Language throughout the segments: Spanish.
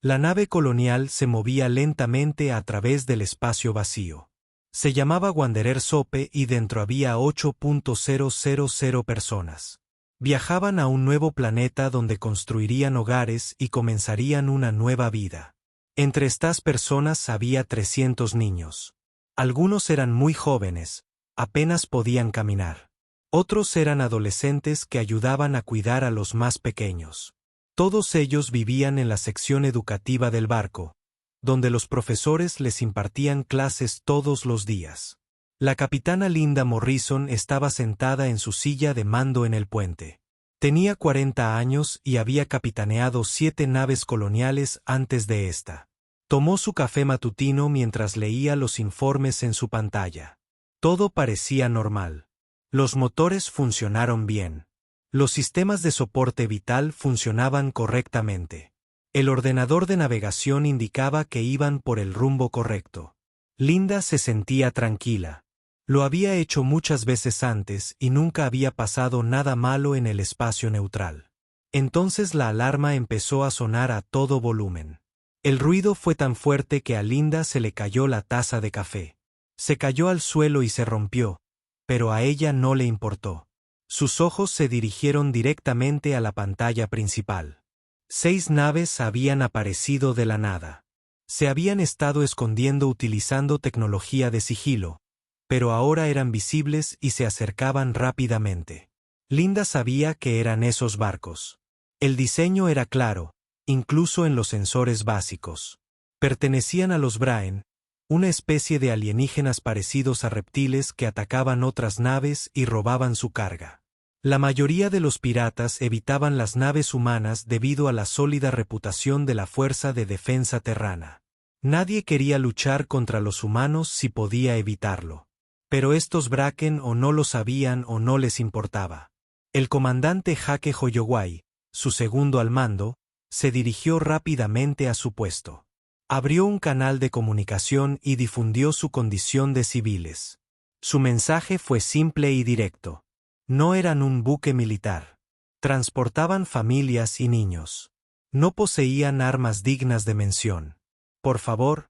La nave colonial se movía lentamente a través del espacio vacío. Se llamaba Wanderer Sope y dentro había 8.000 personas. Viajaban a un nuevo planeta donde construirían hogares y comenzarían una nueva vida. Entre estas personas había 300 niños. Algunos eran muy jóvenes, apenas podían caminar. Otros eran adolescentes que ayudaban a cuidar a los más pequeños. Todos ellos vivían en la sección educativa del barco, donde los profesores les impartían clases todos los días. La capitana Linda Morrison estaba sentada en su silla de mando en el puente. Tenía 40 años y había capitaneado 7 naves coloniales antes de esta. Tomó su café matutino mientras leía los informes en su pantalla. Todo parecía normal. Los motores funcionaron bien. Los sistemas de soporte vital funcionaban correctamente. El ordenador de navegación indicaba que iban por el rumbo correcto. Linda se sentía tranquila. Lo había hecho muchas veces antes y nunca había pasado nada malo en el espacio neutral. Entonces la alarma empezó a sonar a todo volumen. El ruido fue tan fuerte que a Linda se le cayó la taza de café. Se cayó al suelo y se rompió, pero a ella no le importó. Sus ojos se dirigieron directamente a la pantalla principal. 6 naves habían aparecido de la nada. Se habían estado escondiendo utilizando tecnología de sigilo, pero ahora eran visibles y se acercaban rápidamente. Linda sabía que eran esos barcos. El diseño era claro, incluso en los sensores básicos. Pertenecían a los Braen, una especie de alienígenas parecidos a reptiles que atacaban otras naves y robaban su carga. La mayoría de los piratas evitaban las naves humanas debido a la sólida reputación de la Fuerza de Defensa Terrana. Nadie quería luchar contra los humanos si podía evitarlo. Pero estos Braken o no lo sabían o no les importaba. El comandante Hake Hoyowai, su segundo al mando, se dirigió rápidamente a su puesto. Abrió un canal de comunicación y difundió su condición de civiles. Su mensaje fue simple y directo. No eran un buque militar. Transportaban familias y niños. No poseían armas dignas de mención. Por favor,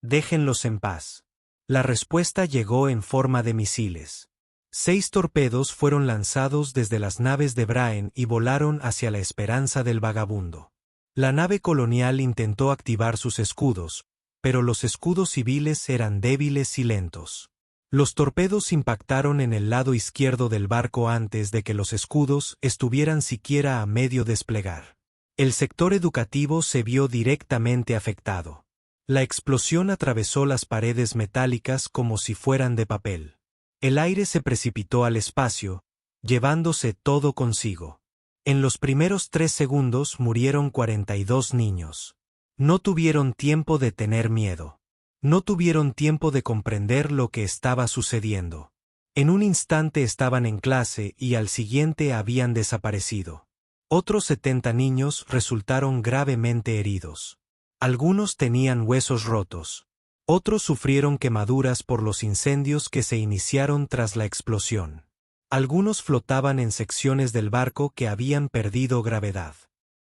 déjenlos en paz. La respuesta llegó en forma de misiles. 6 torpedos fueron lanzados desde las naves de Braen y volaron hacia la Esperanza del Vagabundo. La nave colonial intentó activar sus escudos, pero los escudos civiles eran débiles y lentos. Los torpedos impactaron en el lado izquierdo del barco antes de que los escudos estuvieran siquiera a medio desplegar. El sector educativo se vio directamente afectado. La explosión atravesó las paredes metálicas como si fueran de papel. El aire se precipitó al espacio, llevándose todo consigo. En los primeros 3 segundos murieron 42 niños. No tuvieron tiempo de tener miedo. No tuvieron tiempo de comprender lo que estaba sucediendo. En un instante estaban en clase y al siguiente habían desaparecido. Otros 70 niños resultaron gravemente heridos. Algunos tenían huesos rotos. Otros sufrieron quemaduras por los incendios que se iniciaron tras la explosión. Algunos flotaban en secciones del barco que habían perdido gravedad.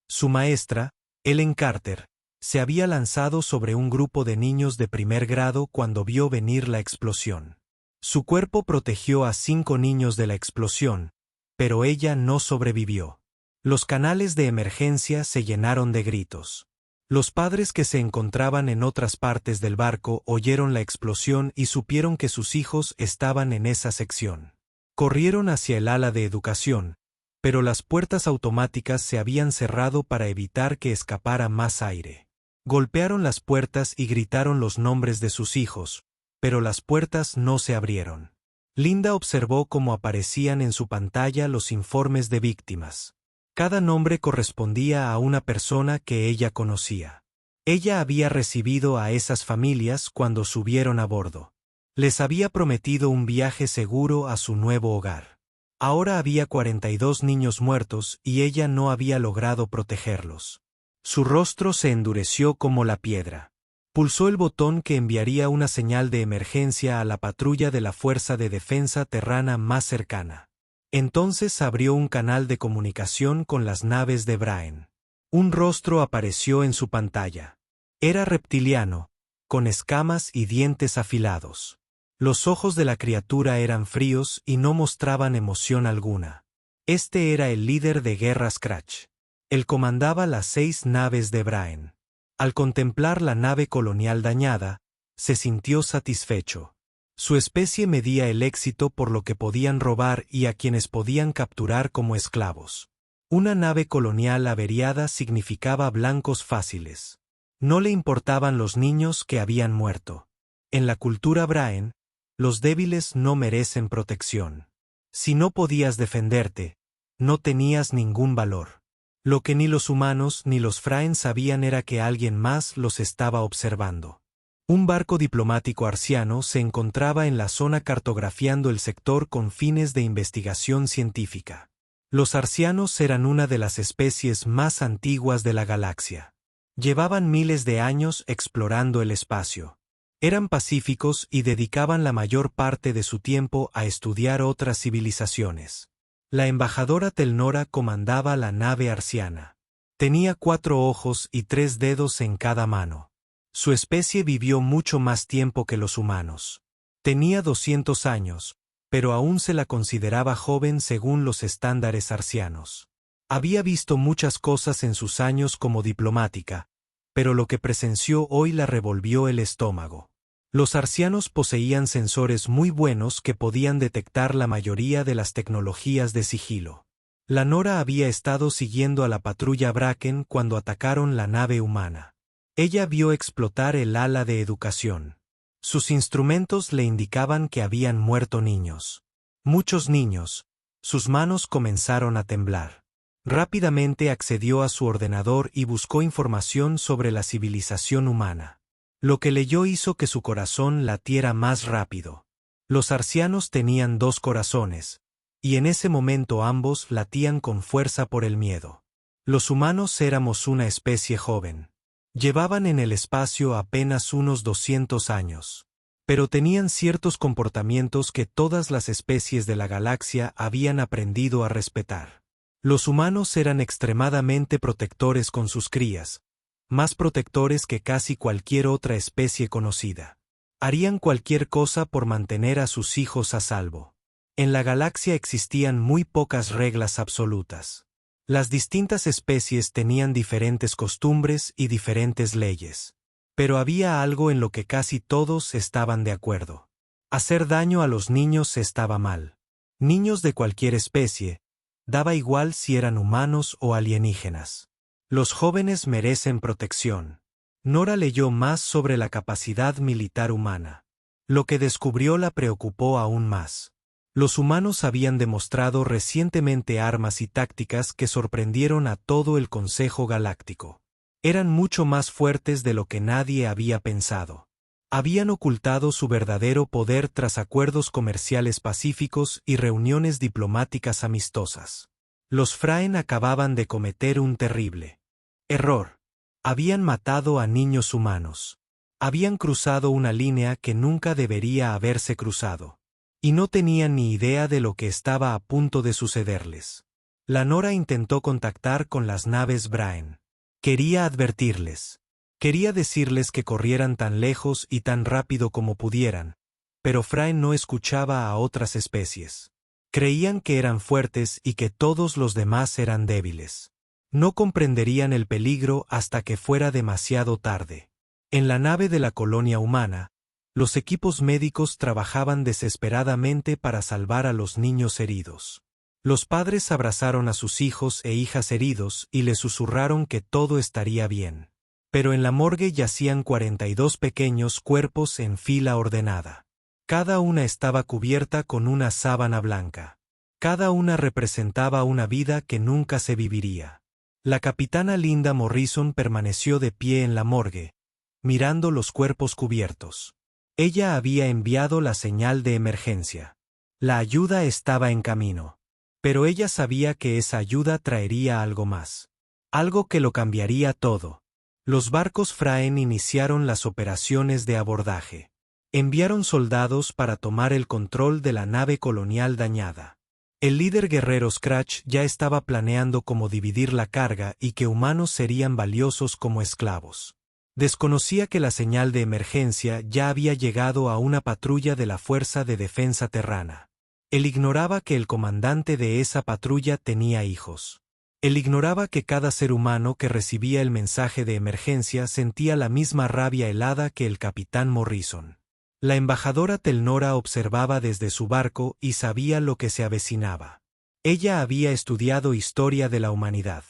Su maestra, Ellen Carter, se había lanzado sobre un grupo de niños de primer grado cuando vio venir la explosión. Su cuerpo protegió a 5 niños de la explosión, pero ella no sobrevivió. Los canales de emergencia se llenaron de gritos. Los padres que se encontraban en otras partes del barco oyeron la explosión y supieron que sus hijos estaban en esa sección. Corrieron hacia el ala de educación, pero las puertas automáticas se habían cerrado para evitar que escapara más aire. Golpearon las puertas y gritaron los nombres de sus hijos, pero las puertas no se abrieron. Linda observó cómo aparecían en su pantalla los informes de víctimas. Cada nombre correspondía a una persona que ella conocía. Ella había recibido a esas familias cuando subieron a bordo. Les había prometido un viaje seguro a su nuevo hogar. Ahora había 42 niños muertos y ella no había logrado protegerlos. Su rostro se endureció como la piedra. Pulsó el botón que enviaría una señal de emergencia a la patrulla de la Fuerza de Defensa Terrana más cercana. Entonces abrió un canal de comunicación con las naves de Braen. Un rostro apareció en su pantalla. Era reptiliano, con escamas y dientes afilados. Los ojos de la criatura eran fríos y no mostraban emoción alguna. Este era el líder de guerra Scratch. Él comandaba las 6 naves de Brain. Al contemplar la nave colonial dañada, se sintió satisfecho. Su especie medía el éxito por lo que podían robar y a quienes podían capturar como esclavos. Una nave colonial averiada significaba blancos fáciles. No le importaban los niños que habían muerto. En la cultura Brain, los débiles no merecen protección. Si no podías defenderte, no tenías ningún valor. Lo que ni los humanos ni los Fraen sabían era que alguien más los estaba observando. Un barco diplomático arciano se encontraba en la zona cartografiando el sector con fines de investigación científica. Los arcianos eran una de las especies más antiguas de la galaxia. Llevaban miles de años explorando el espacio. Eran pacíficos y dedicaban la mayor parte de su tiempo a estudiar otras civilizaciones. La embajadora Telnora comandaba la nave arciana. Tenía 4 ojos y 3 dedos en cada mano. Su especie vivió mucho más tiempo que los humanos. Tenía 200 años, pero aún se la consideraba joven según los estándares arcianos. Había visto muchas cosas en sus años como diplomática, pero lo que presenció hoy la revolvió el estómago. Los arcianos poseían sensores muy buenos que podían detectar la mayoría de las tecnologías de sigilo. La Nora había estado siguiendo a la patrulla Bracken cuando atacaron la nave humana. Ella vio explotar el ala de educación. Sus instrumentos le indicaban que habían muerto niños. Muchos niños. Sus manos comenzaron a temblar. Rápidamente accedió a su ordenador y buscó información sobre la civilización humana. Lo que leyó hizo que su corazón latiera más rápido. Los arcianos tenían 2 corazones, y en ese momento ambos latían con fuerza por el miedo. Los humanos éramos una especie joven. Llevaban en el espacio apenas unos 200 años. Pero tenían ciertos comportamientos que todas las especies de la galaxia habían aprendido a respetar. Los humanos eran extremadamente protectores con sus crías, más protectores que casi cualquier otra especie conocida. Harían cualquier cosa por mantener a sus hijos a salvo. En la galaxia existían muy pocas reglas absolutas. Las distintas especies tenían diferentes costumbres y diferentes leyes. Pero había algo en lo que casi todos estaban de acuerdo. Hacer daño a los niños estaba mal. Niños de cualquier especie, daba igual si eran humanos o alienígenas. Los jóvenes merecen protección. Nora leyó más sobre la capacidad militar humana. Lo que descubrió la preocupó aún más. Los humanos habían demostrado recientemente armas y tácticas que sorprendieron a todo el Consejo Galáctico. Eran mucho más fuertes de lo que nadie había pensado. Habían ocultado su verdadero poder tras acuerdos comerciales pacíficos y reuniones diplomáticas amistosas. Los Fraen acababan de cometer un terrible error. Habían matado a niños humanos. Habían cruzado una línea que nunca debería haberse cruzado. Y no tenían ni idea de lo que estaba a punto de sucederles. La Nora intentó contactar con las naves Brain. Quería advertirles. Quería decirles que corrieran tan lejos y tan rápido como pudieran, pero Fraen no escuchaba a otras especies. Creían que eran fuertes y que todos los demás eran débiles. No comprenderían el peligro hasta que fuera demasiado tarde. En la nave de la colonia humana, los equipos médicos trabajaban desesperadamente para salvar a los niños heridos. Los padres abrazaron a sus hijos e hijas heridos y les susurraron que todo estaría bien. Pero en la morgue yacían 42 pequeños cuerpos en fila ordenada. Cada una estaba cubierta con una sábana blanca. Cada una representaba una vida que nunca se viviría. La capitana Linda Morrison permaneció de pie en la morgue, mirando los cuerpos cubiertos. Ella había enviado la señal de emergencia. La ayuda estaba en camino. Pero ella sabía que esa ayuda traería algo más. Algo que lo cambiaría todo. Los barcos Fraen iniciaron las operaciones de abordaje. Enviaron soldados para tomar el control de la nave colonial dañada. El líder guerrero Scratch ya estaba planeando cómo dividir la carga y que humanos serían valiosos como esclavos. Desconocía que la señal de emergencia ya había llegado a una patrulla de la Fuerza de Defensa Terrana. Él ignoraba que el comandante de esa patrulla tenía hijos. Él ignoraba que cada ser humano que recibía el mensaje de emergencia sentía la misma rabia helada que el capitán Morrison. La embajadora Telnora observaba desde su barco y sabía lo que se avecinaba. Ella había estudiado historia de la humanidad.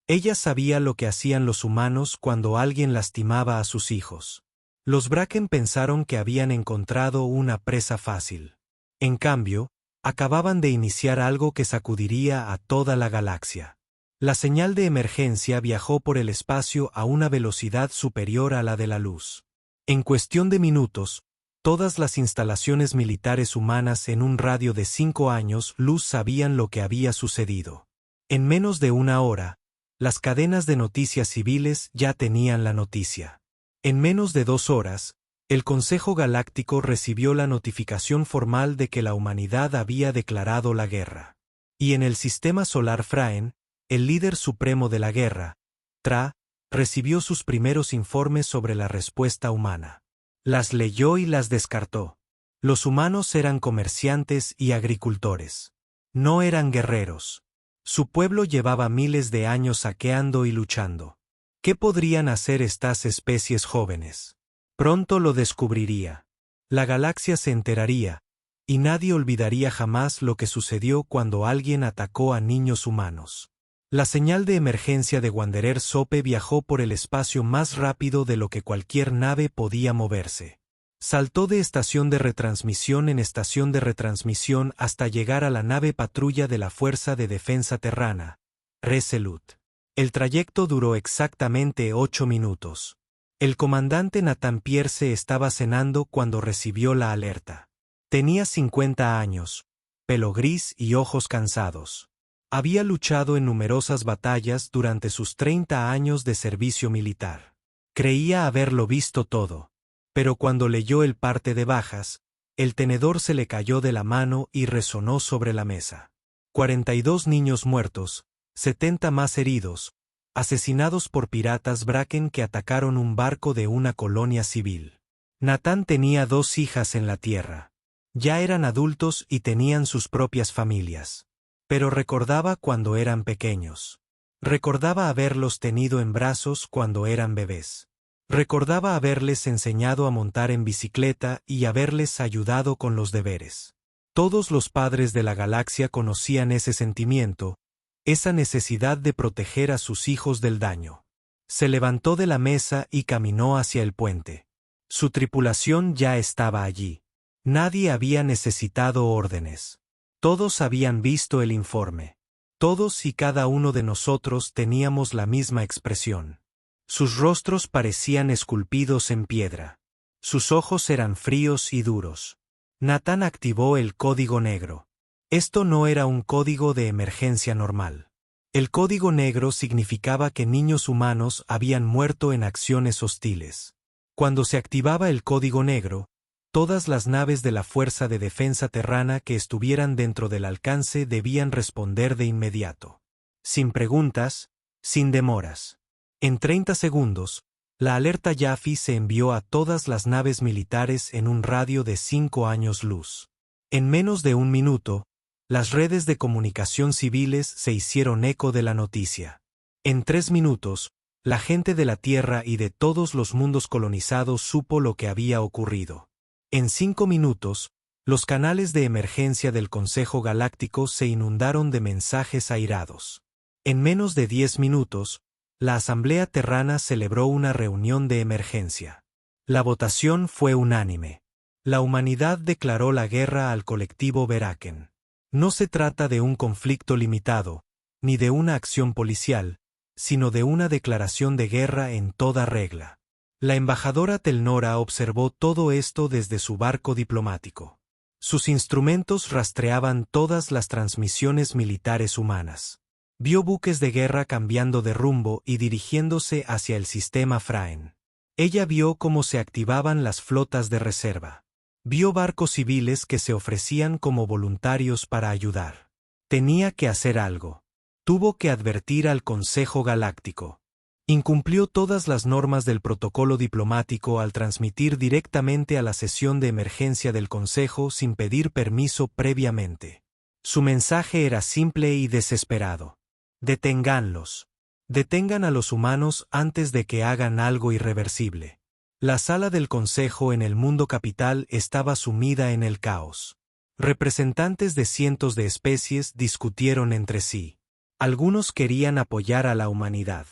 Ella sabía lo que hacían los humanos cuando alguien lastimaba a sus hijos. Los Bracken pensaron que habían encontrado una presa fácil. En cambio, acababan de iniciar algo que sacudiría a toda la galaxia. La señal de emergencia viajó por el espacio a una velocidad superior a la de la luz. En cuestión de minutos, todas las instalaciones militares humanas en un radio de 5 años luz sabían lo que había sucedido. En menos de una hora, las cadenas de noticias civiles ya tenían la noticia. En menos de 2 horas, el Consejo Galáctico recibió la notificación formal de que la humanidad había declarado la guerra. Y en el sistema solar Fraen, el líder supremo de la guerra, Tra, recibió sus primeros informes sobre la respuesta humana. Las leyó y las descartó. Los humanos eran comerciantes y agricultores. No eran guerreros. Su pueblo llevaba miles de años saqueando y luchando. ¿Qué podrían hacer estas especies jóvenes? Pronto lo descubriría. La galaxia se enteraría, y nadie olvidaría jamás lo que sucedió cuando alguien atacó a niños humanos. La señal de emergencia de Wanderer Sope viajó por el espacio más rápido de lo que cualquier nave podía moverse. Saltó de estación de retransmisión en estación de retransmisión hasta llegar a la nave patrulla de la Fuerza de Defensa Terrana, Resolute. El trayecto duró exactamente 8 minutos. El comandante Nathan Pierce estaba cenando cuando recibió la alerta. Tenía 50 años, pelo gris y ojos cansados. Había luchado en numerosas batallas durante sus 30 años de servicio militar. Creía haberlo visto todo. Pero cuando leyó el parte de bajas, el tenedor se le cayó de la mano y resonó sobre la mesa. 42 niños muertos, 70 más heridos, asesinados por piratas Bracken que atacaron un barco de una colonia civil. Nathan tenía 2 hijas en la tierra. Ya eran adultos y tenían sus propias familias. Pero recordaba cuando eran pequeños. Recordaba haberlos tenido en brazos cuando eran bebés. Recordaba haberles enseñado a montar en bicicleta y haberles ayudado con los deberes. Todos los padres de la galaxia conocían ese sentimiento, esa necesidad de proteger a sus hijos del daño. Se levantó de la mesa y caminó hacia el puente. Su tripulación ya estaba allí. Nadie había necesitado órdenes. Todos habían visto el informe. Todos y cada uno de nosotros teníamos la misma expresión. Sus rostros parecían esculpidos en piedra. Sus ojos eran fríos y duros. Nathan activó el código negro. Esto no era un código de emergencia normal. El código negro significaba que niños humanos habían muerto en acciones hostiles. Cuando se activaba el código negro, todas las naves de la Fuerza de Defensa Terrana que estuvieran dentro del alcance debían responder de inmediato. Sin preguntas, sin demoras. En 30 segundos, la alerta Yafi se envió a todas las naves militares en un radio de 5 años luz. En menos de un minuto, las redes de comunicación civiles se hicieron eco de la noticia. En 3 minutos, la gente de la Tierra y de todos los mundos colonizados supo lo que había ocurrido. En 5 minutos, los canales de emergencia del Consejo Galáctico se inundaron de mensajes airados. En menos de 10 minutos, la Asamblea Terrana celebró una reunión de emergencia. La votación fue unánime. La humanidad declaró la guerra al colectivo Bracken. No se trata de un conflicto limitado, ni de una acción policial, sino de una declaración de guerra en toda regla. La embajadora Telnora observó todo esto desde su barco diplomático. Sus instrumentos rastreaban todas las transmisiones militares humanas. Vio buques de guerra cambiando de rumbo y dirigiéndose hacia el sistema Fraen. Ella vio cómo se activaban las flotas de reserva. Vio barcos civiles que se ofrecían como voluntarios para ayudar. Tenía que hacer algo. Tuvo que advertir al Consejo Galáctico. Incumplió todas las normas del protocolo diplomático al transmitir directamente a la sesión de emergencia del Consejo sin pedir permiso previamente. Su mensaje era simple y desesperado. Deténganlos. Detengan a los humanos antes de que hagan algo irreversible. La sala del Consejo en el mundo capital estaba sumida en el caos. Representantes de cientos de especies discutieron entre sí. Algunos querían apoyar a la humanidad.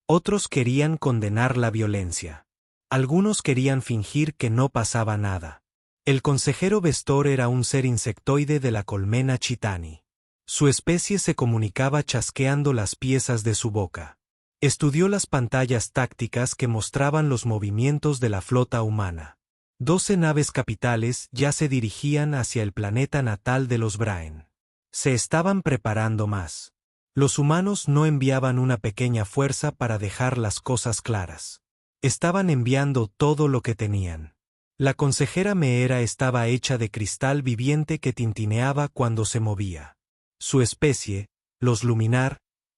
Otros querían condenar la violencia. Algunos querían fingir que no pasaba nada. El consejero Vestor era un ser insectoide de la colmena Chitani. Su especie se comunicaba chasqueando las piezas de su boca. Estudió las pantallas tácticas que mostraban los movimientos de la flota humana. 12 naves capitales ya se dirigían hacia el planeta natal de los Braen. Se estaban preparando más. Los humanos no enviaban una pequeña fuerza para dejar las cosas claras. Estaban enviando todo lo que tenían. La consejera Meera estaba hecha de cristal viviente que tintineaba cuando se movía. Su especie, los Luminar,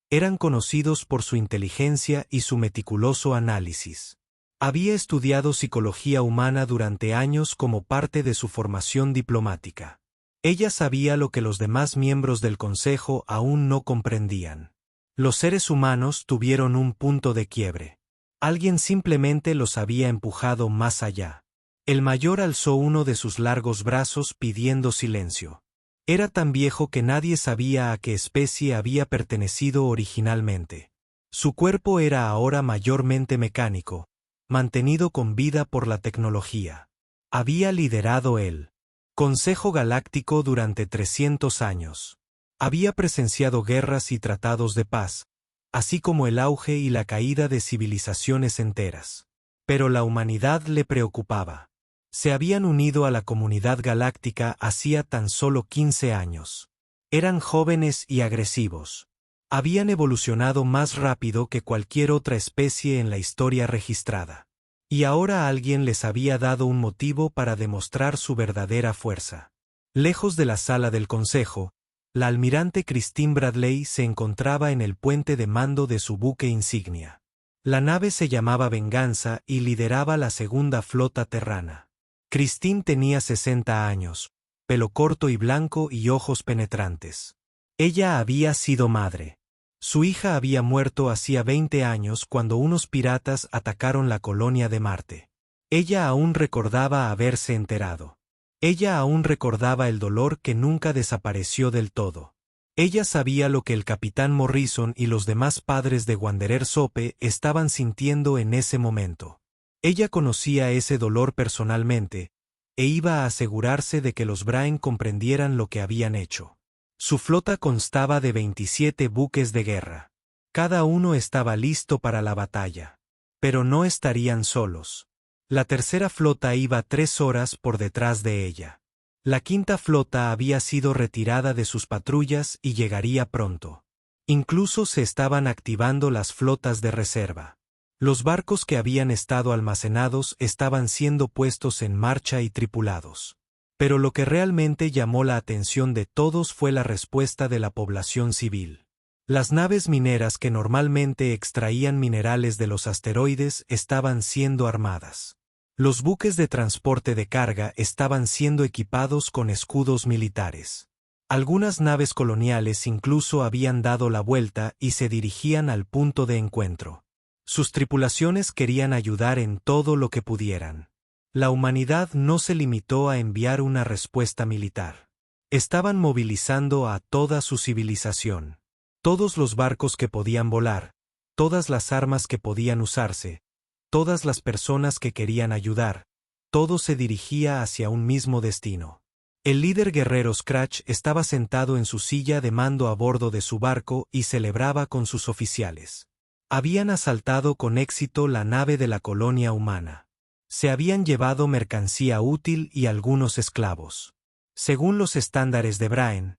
eran conocidos por su inteligencia y su meticuloso análisis. Había estudiado psicología humana durante años como parte de su formación diplomática. Ella sabía lo que los demás miembros del Consejo aún no comprendían. Los seres humanos tuvieron un punto de quiebre. Alguien simplemente los había empujado más allá. El mayor alzó uno de sus largos brazos pidiendo silencio. Era tan viejo que nadie sabía a qué especie había pertenecido originalmente. Su cuerpo era ahora mayormente mecánico, mantenido con vida por la tecnología. Había liderado el Consejo Galáctico durante 300 años. Había presenciado guerras y tratados de paz, así como el auge y la caída de civilizaciones enteras. Pero la humanidad le preocupaba. Se habían unido a la comunidad galáctica hacía tan solo 15 años. Eran jóvenes y agresivos. Habían evolucionado más rápido que cualquier otra especie en la historia registrada. Y ahora alguien les había dado un motivo para demostrar su verdadera fuerza. Lejos de la sala del consejo, la almirante Christine Bradley se encontraba en el puente de mando de su buque insignia. La nave se llamaba Venganza y lideraba la segunda flota terrana. Christine tenía 60 años, pelo corto y blanco y ojos penetrantes. Ella había sido madre. Su hija había muerto hacía 20 años cuando unos piratas atacaron la colonia de Marte. Ella aún recordaba haberse enterado. Ella aún recordaba el dolor que nunca desapareció del todo. Ella sabía lo que el capitán Morrison y los demás padres de Wanderer Sope estaban sintiendo en ese momento. Ella conocía ese dolor personalmente, e iba a asegurarse de que los Braen comprendieran lo que habían hecho. Su flota constaba de 27 buques de guerra. Cada uno estaba listo para la batalla. Pero no estarían solos. La tercera flota iba 3 horas por detrás de ella. La quinta flota había sido retirada de sus patrullas y llegaría pronto. Incluso se estaban activando las flotas de reserva. Los barcos que habían estado almacenados estaban siendo puestos en marcha y tripulados. Pero lo que realmente llamó la atención de todos fue la respuesta de la población civil. Las naves mineras que normalmente extraían minerales de los asteroides estaban siendo armadas. Los buques de transporte de carga estaban siendo equipados con escudos militares. Algunas naves coloniales incluso habían dado la vuelta y se dirigían al punto de encuentro. Sus tripulaciones querían ayudar en todo lo que pudieran. La humanidad no se limitó a enviar una respuesta militar. Estaban movilizando a toda su civilización. Todos los barcos que podían volar, todas las armas que podían usarse, todas las personas que querían ayudar, todo se dirigía hacia un mismo destino. El líder guerrero Scratch estaba sentado en su silla de mando a bordo de su barco y celebraba con sus oficiales. Habían asaltado con éxito la nave de la colonia humana. Se habían llevado mercancía útil y algunos esclavos. Según los estándares de Braen,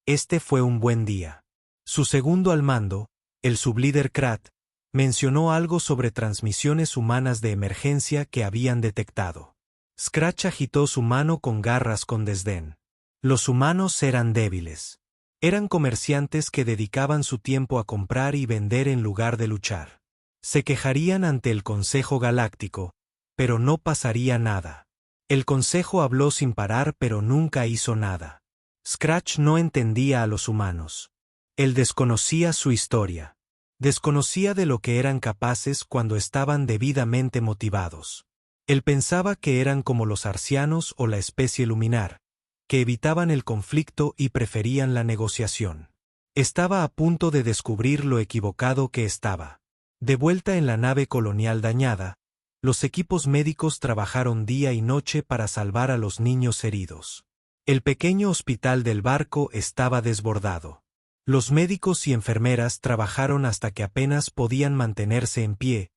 este fue un buen día. Su segundo al mando, el sublíder Krat, mencionó algo sobre transmisiones humanas de emergencia que habían detectado. Scratch agitó su mano con garras con desdén. Los humanos eran débiles. Eran comerciantes que dedicaban su tiempo a comprar y vender en lugar de luchar. Se quejarían ante el Consejo Galáctico, pero no pasaría nada. El Consejo habló sin parar pero nunca hizo nada. Scratch no entendía a los humanos. Él desconocía su historia. Desconocía de lo que eran capaces cuando estaban debidamente motivados. Él pensaba que eran como los arcianos o la especie luminar, que evitaban el conflicto y preferían la negociación. Estaba a punto de descubrir lo equivocado que estaba. De vuelta en la nave colonial dañada, los equipos médicos trabajaron día y noche para salvar a los niños heridos. El pequeño hospital del barco estaba desbordado. Los médicos y enfermeras trabajaron hasta que apenas podían mantenerse en pie,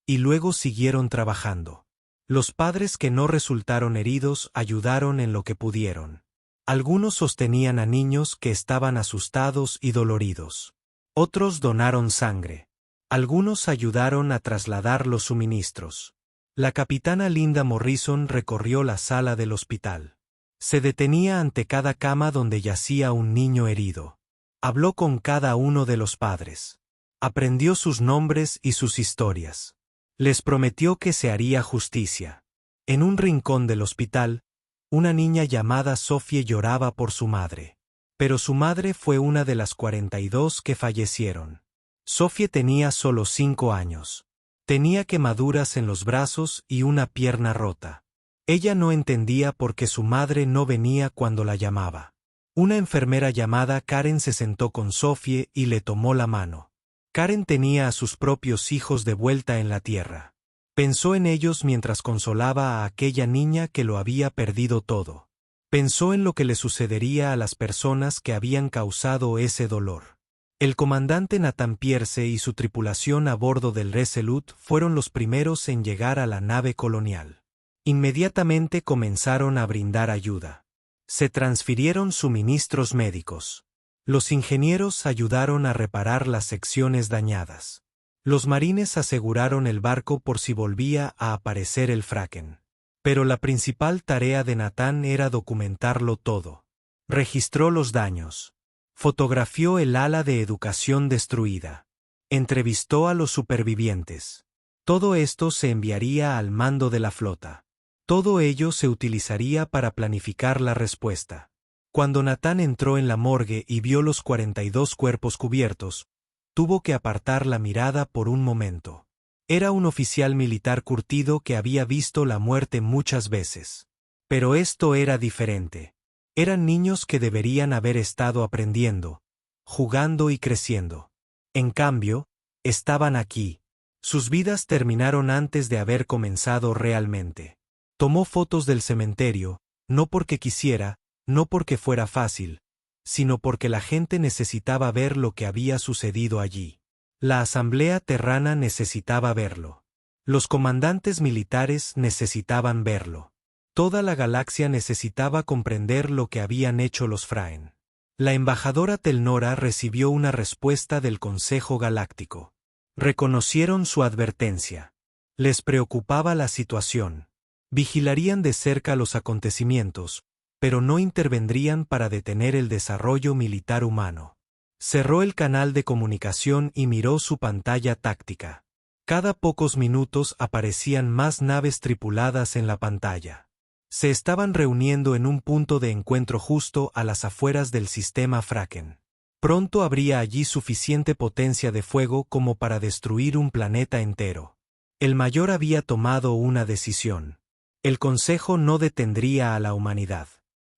y luego siguieron trabajando. Los padres que no resultaron heridos ayudaron en lo que pudieron. Algunos sostenían a niños que estaban asustados y doloridos. Otros donaron sangre. Algunos ayudaron a trasladar los suministros. La capitana Linda Morrison recorrió la sala del hospital. Se detenía ante cada cama donde yacía un niño herido. Habló con cada uno de los padres. Aprendió sus nombres y sus historias. Les prometió que se haría justicia. En un rincón del hospital, una niña llamada Sophie lloraba por su madre. Pero su madre fue una de las 42 que fallecieron. Sophie tenía solo 5 años. Tenía quemaduras en los brazos y una pierna rota. Ella no entendía por qué su madre no venía cuando la llamaba. Una enfermera llamada Karen se sentó con Sophie y le tomó la mano. Karen tenía a sus propios hijos de vuelta en la tierra. Pensó en ellos mientras consolaba a aquella niña que lo había perdido todo. Pensó en lo que le sucedería a las personas que habían causado ese dolor. El comandante Nathan Pierce y su tripulación a bordo del Resolute fueron los primeros en llegar a la nave colonial. Inmediatamente comenzaron a brindar ayuda. Se transfirieron suministros médicos. Los ingenieros ayudaron a reparar las secciones dañadas. Los marines aseguraron el barco por si volvía a aparecer el Kraken. Pero la principal tarea de Nathan era documentarlo todo. Registró los daños. Fotografió el ala de educación destruida. Entrevistó a los supervivientes. Todo esto se enviaría al mando de la flota. Todo ello se utilizaría para planificar la respuesta. Cuando Nathan entró en la morgue y vio los 42 cuerpos cubiertos, tuvo que apartar la mirada por un momento. Era un oficial militar curtido que había visto la muerte muchas veces. Pero esto era diferente. Eran niños que deberían haber estado aprendiendo, jugando y creciendo. En cambio, estaban aquí. Sus vidas terminaron antes de haber comenzado realmente. Tomó fotos del cementerio, no porque quisiera, no porque fuera fácil, sino porque la gente necesitaba ver lo que había sucedido allí. La asamblea terrana necesitaba verlo. Los comandantes militares necesitaban verlo. Toda la galaxia necesitaba comprender lo que habían hecho los Fraen. La embajadora Telnora recibió una respuesta del Consejo Galáctico. Reconocieron su advertencia. Les preocupaba la situación. Vigilarían de cerca los acontecimientos, pero no intervendrían para detener el desarrollo militar humano. Cerró el canal de comunicación y miró su pantalla táctica. Cada pocos minutos aparecían más naves tripuladas en la pantalla. Se estaban reuniendo en un punto de encuentro justo a las afueras del sistema Kraken. Pronto habría allí suficiente potencia de fuego como para destruir un planeta entero. El mayor había tomado una decisión. El Consejo no detendría a la humanidad.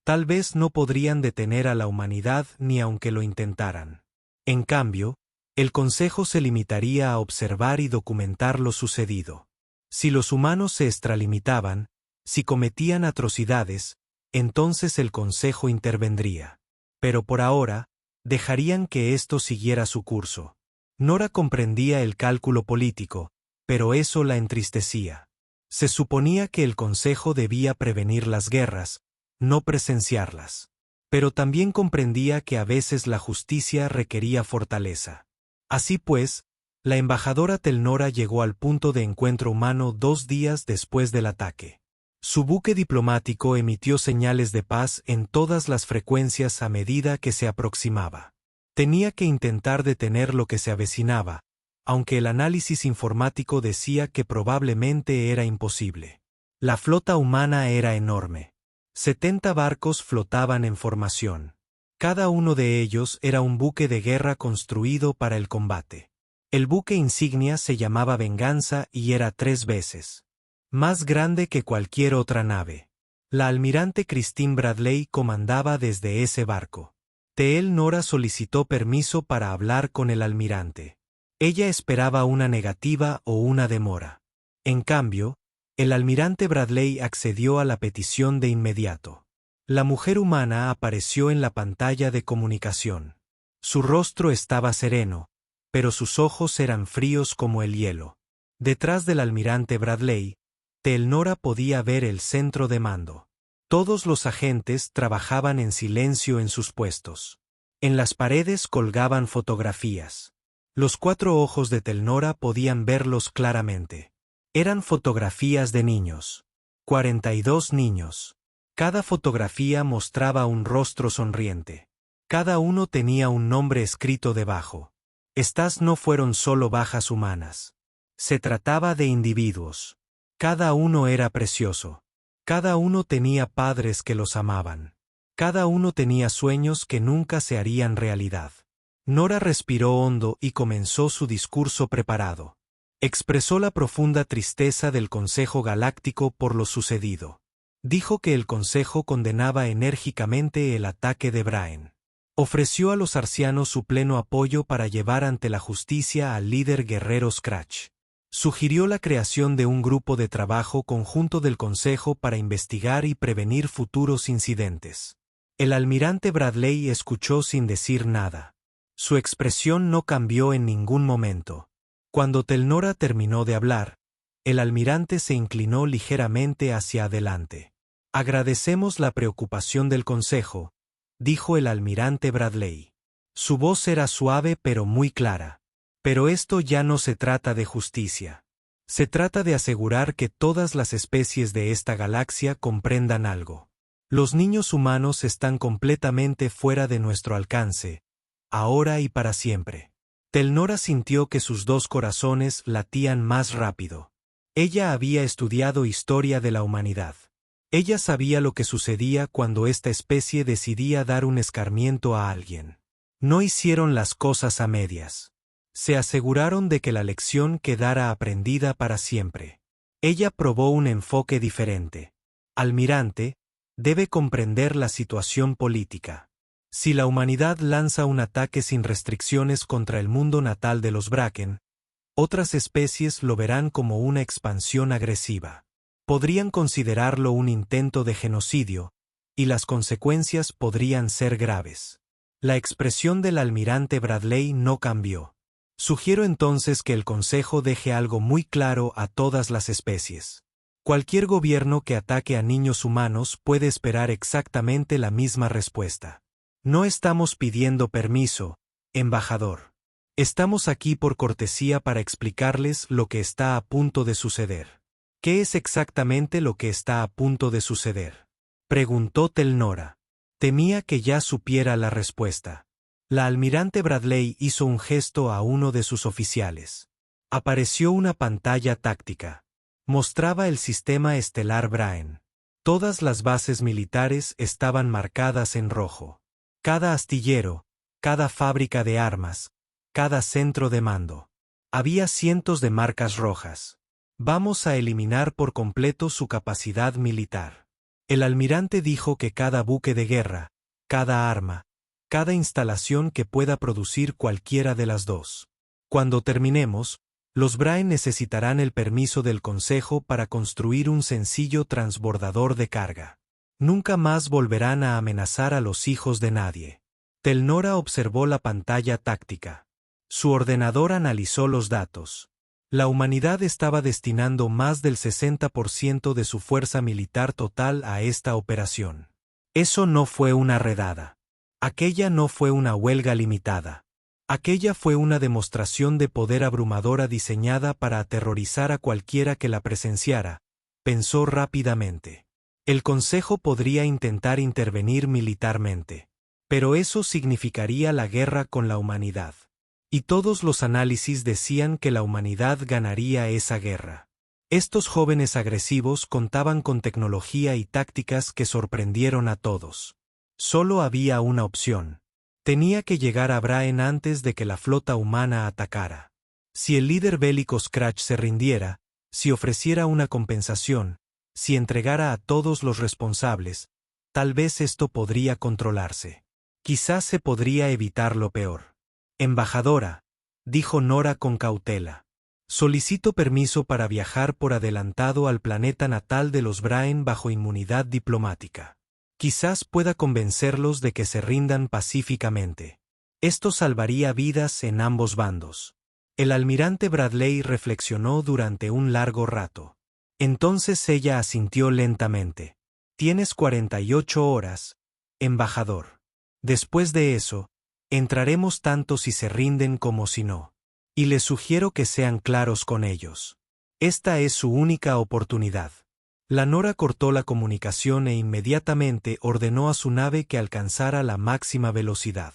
Tal vez no podrían detener a la humanidad ni aunque lo intentaran. En cambio, el Consejo se limitaría a observar y documentar lo sucedido. Si los humanos se extralimitaban, si cometían atrocidades, entonces el Consejo intervendría. Pero por ahora, dejarían que esto siguiera su curso. Nora comprendía el cálculo político, pero eso la entristecía. Se suponía que el Consejo debía prevenir las guerras, no presenciarlas. Pero también comprendía que a veces la justicia requería fortaleza. Así pues, la embajadora Telnora llegó al punto de encuentro humano 2 días después del ataque. Su buque diplomático emitió señales de paz en todas las frecuencias a medida que se aproximaba. Tenía que intentar detener lo que se avecinaba, aunque el análisis informático decía que probablemente era imposible. La flota humana era enorme. 70 barcos flotaban en formación. Cada uno de ellos era un buque de guerra construido para el combate. El buque insignia se llamaba Venganza y era 3 veces más grande que cualquier otra nave. La almirante Christine Bradley comandaba desde ese barco. Teel Nora solicitó permiso para hablar con el almirante. Ella esperaba una negativa o una demora. En cambio, el almirante Bradley accedió a la petición de inmediato. La mujer humana apareció en la pantalla de comunicación. Su rostro estaba sereno, pero sus ojos eran fríos como el hielo. Detrás del almirante Bradley, Teel Nora podía ver el centro de mando. Todos los agentes trabajaban en silencio en sus puestos. En las paredes colgaban fotografías. Los 4 ojos de Teel Nora podían verlos claramente. Eran fotografías de niños. 42 niños. Cada fotografía mostraba un rostro sonriente. Cada uno tenía un nombre escrito debajo. Estas no fueron solo bajas humanas. Se trataba de individuos. Cada uno era precioso. Cada uno tenía padres que los amaban. Cada uno tenía sueños que nunca se harían realidad. Nora respiró hondo y comenzó su discurso preparado. Expresó la profunda tristeza del Consejo Galáctico por lo sucedido. Dijo que el Consejo condenaba enérgicamente el ataque de Brain. Ofreció a los arcianos su pleno apoyo para llevar ante la justicia al líder guerrero Scratch. Sugirió la creación de un grupo de trabajo conjunto del Consejo para investigar y prevenir futuros incidentes. El almirante Bradley escuchó sin decir nada. Su expresión no cambió en ningún momento. Cuando Teel Nora terminó de hablar, el almirante se inclinó ligeramente hacia adelante. Agradecemos la preocupación del Consejo, dijo el almirante Bradley. Su voz era suave pero muy clara. Pero esto ya no se trata de justicia. Se trata de asegurar que todas las especies de esta galaxia comprendan algo. Los niños humanos están completamente fuera de nuestro alcance, ahora y para siempre. Teel Nora sintió que sus 2 corazones latían más rápido. Ella había estudiado historia de la humanidad. Ella sabía lo que sucedía cuando esta especie decidía dar un escarmiento a alguien. No hicieron las cosas a medias. Se aseguraron de que la lección quedara aprendida para siempre. Ella probó un enfoque diferente. Almirante, debe comprender la situación política. Si la humanidad lanza un ataque sin restricciones contra el mundo natal de los Bracken, otras especies lo verán como una expansión agresiva. Podrían considerarlo un intento de genocidio, y las consecuencias podrían ser graves. La expresión del almirante Bradley no cambió. Sugiero entonces que el Consejo deje algo muy claro a todas las especies. Cualquier gobierno que ataque a niños humanos puede esperar exactamente la misma respuesta. No estamos pidiendo permiso, embajador. Estamos aquí por cortesía para explicarles lo que está a punto de suceder. ¿Qué es exactamente lo que está a punto de suceder?, preguntó Teel Nora. Temía que ya supiera la respuesta. La almirante Bradley hizo un gesto a uno de sus oficiales. Apareció una pantalla táctica. Mostraba el sistema estelar Brain. Todas las bases militares estaban marcadas en rojo. Cada astillero, cada fábrica de armas, cada centro de mando. Había cientos de marcas rojas. Vamos a eliminar por completo su capacidad militar. El almirante dijo que cada buque de guerra, cada arma, cada instalación que pueda producir cualquiera de las dos. Cuando terminemos, los Brain necesitarán el permiso del Consejo para construir un sencillo transbordador de carga. Nunca más volverán a amenazar a los hijos de nadie. Teel Nora observó la pantalla táctica. Su ordenador analizó los datos. La humanidad estaba destinando más del 60% de su fuerza militar total a esta operación. Eso no fue una redada. Aquella no fue una huelga limitada. Aquella fue una demostración de poder abrumadora diseñada para aterrorizar a cualquiera que la presenciara, pensó rápidamente. El Consejo podría intentar intervenir militarmente. Pero eso significaría la guerra con la humanidad. Y todos los análisis decían que la humanidad ganaría esa guerra. Estos jóvenes agresivos contaban con tecnología y tácticas que sorprendieron a todos. Solo había una opción. Tenía que llegar a Brain antes de que la flota humana atacara. Si el líder bélico Scratch se rindiera, si ofreciera una compensación, si entregara a todos los responsables, tal vez esto podría controlarse. Quizás se podría evitar lo peor. Embajadora, dijo Nora con cautela. Solicito permiso para viajar por adelantado al planeta natal de los Brain bajo inmunidad diplomática. Quizás pueda convencerlos de que se rindan pacíficamente. Esto salvaría vidas en ambos bandos. El almirante Bradley reflexionó durante un largo rato. Entonces ella asintió lentamente. Tienes 48 horas, embajador. Después de eso, entraremos tanto si se rinden como si no. Y les sugiero que sean claros con ellos. Esta es su única oportunidad. La Nora cortó la comunicación e inmediatamente ordenó a su nave que alcanzara la máxima velocidad.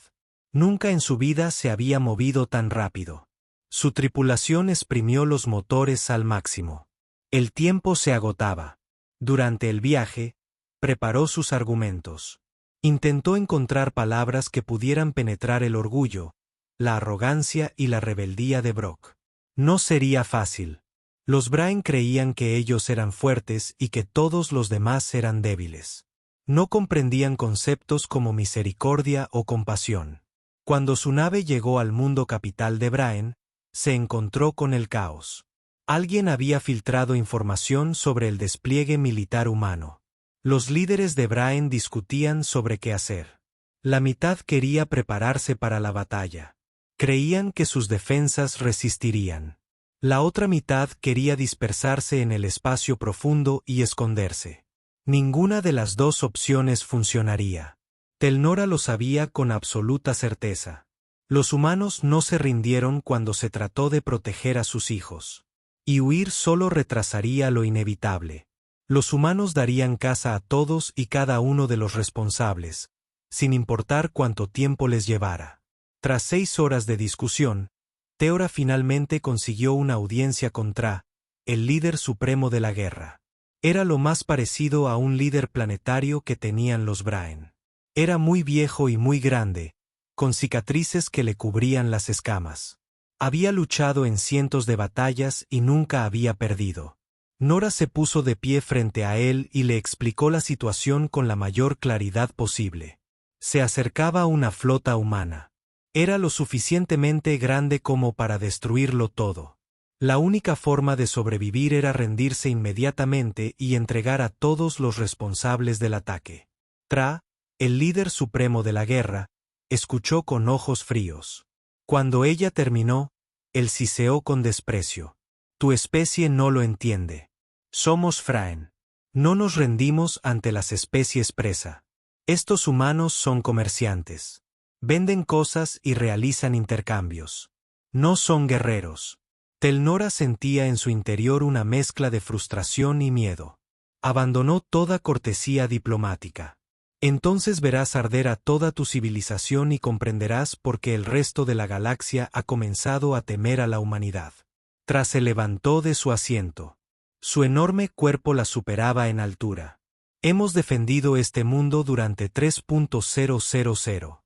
Nunca en su vida se había movido tan rápido. Su tripulación exprimió los motores al máximo. El tiempo se agotaba. Durante el viaje, preparó sus argumentos. Intentó encontrar palabras que pudieran penetrar el orgullo, la arrogancia y la rebeldía de Brock. No sería fácil. Los Brain creían que ellos eran fuertes y que todos los demás eran débiles. No comprendían conceptos como misericordia o compasión. Cuando su nave llegó al mundo capital de Brain, se encontró con el caos. Alguien había filtrado información sobre el despliegue militar humano. Los líderes de Brain discutían sobre qué hacer. La mitad quería prepararse para la batalla. Creían que sus defensas resistirían. La otra mitad quería dispersarse en el espacio profundo y esconderse. Ninguna de las dos opciones funcionaría. Telnora lo sabía con absoluta certeza. Los humanos no se rindieron cuando se trató de proteger a sus hijos. Y huir solo retrasaría lo inevitable. Los humanos darían caza a todos y cada uno de los responsables, sin importar cuánto tiempo les llevara. Tras 6 horas de discusión, Teora finalmente consiguió una audiencia con Tra, el líder supremo de la guerra. Era lo más parecido a un líder planetario que tenían los Brain. Era muy viejo y muy grande, con cicatrices que le cubrían las escamas. Había luchado en cientos de batallas y nunca había perdido. Nora se puso de pie frente a él y le explicó la situación con la mayor claridad posible. Se acercaba una flota humana. Era lo suficientemente grande como para destruirlo todo. La única forma de sobrevivir era rendirse inmediatamente y entregar a todos los responsables del ataque. Tra, el líder supremo de la guerra, escuchó con ojos fríos. Cuando ella terminó, él siseó con desprecio. Tu especie no lo entiende. Somos Fraen. No nos rendimos ante las especies presa. Estos humanos son comerciantes. Venden cosas y realizan intercambios. No son guerreros. Telnora sentía en su interior una mezcla de frustración y miedo. Abandonó toda cortesía diplomática. Entonces verás arder a toda tu civilización y comprenderás por qué el resto de la galaxia ha comenzado a temer a la humanidad. Tras se levantó de su asiento. Su enorme cuerpo la superaba en altura. Hemos defendido este mundo durante 3.000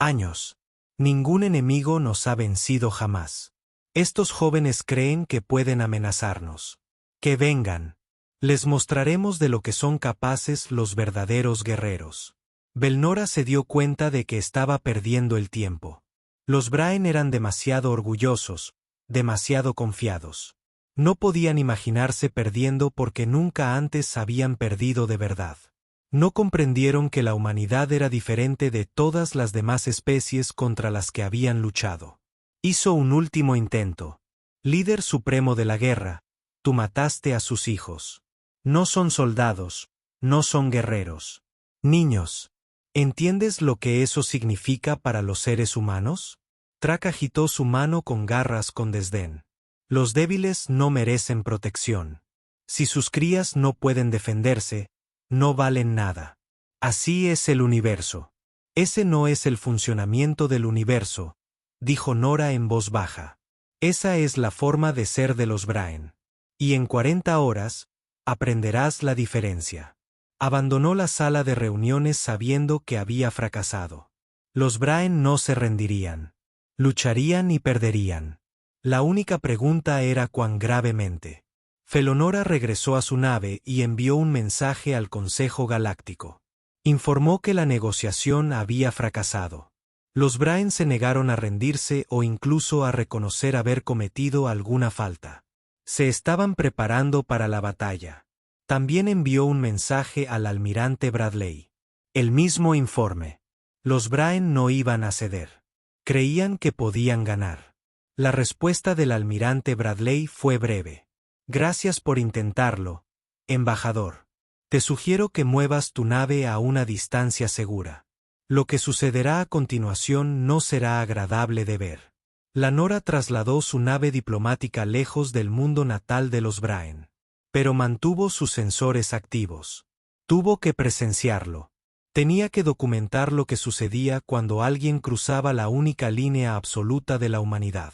años. Ningún enemigo nos ha vencido jamás. Estos jóvenes creen que pueden amenazarnos. Que vengan. Les mostraremos de lo que son capaces los verdaderos guerreros. Belnora se dio cuenta de que estaba perdiendo el tiempo. Los Brain eran demasiado orgullosos, demasiado confiados. No podían imaginarse perdiendo porque nunca antes habían perdido de verdad. No comprendieron que la humanidad era diferente de todas las demás especies contra las que habían luchado. Hizo un último intento. Líder supremo de la guerra, tú mataste a sus hijos. No son soldados, no son guerreros. Niños, ¿entiendes lo que eso significa para los seres humanos? Trak agitó su mano con garras con desdén. Los débiles no merecen protección. Si sus crías no pueden defenderse, no valen nada. Así es el universo. Ese no es el funcionamiento del universo, dijo Nora en voz baja. Esa es la forma de ser de los Brain. Y en 40 horas, aprenderás la diferencia. Abandonó la sala de reuniones sabiendo que había fracasado. Los Brain no se rendirían. Lucharían y perderían. La única pregunta era cuán gravemente. Felonora regresó a su nave y envió un mensaje al Consejo Galáctico. Informó que la negociación había fracasado. Los Brain se negaron a rendirse o incluso a reconocer haber cometido alguna falta. Se estaban preparando para la batalla. También envió un mensaje al almirante Bradley. El mismo informe. Los Brain no iban a ceder. Creían que podían ganar. La respuesta del almirante Bradley fue breve. Gracias por intentarlo, embajador. Te sugiero que muevas tu nave a una distancia segura. Lo que sucederá a continuación no será agradable de ver. La Nora trasladó su nave diplomática lejos del mundo natal de los Brain. Pero mantuvo sus sensores activos. Tuvo que presenciarlo. Tenía que documentar lo que sucedía cuando alguien cruzaba la única línea absoluta de la humanidad.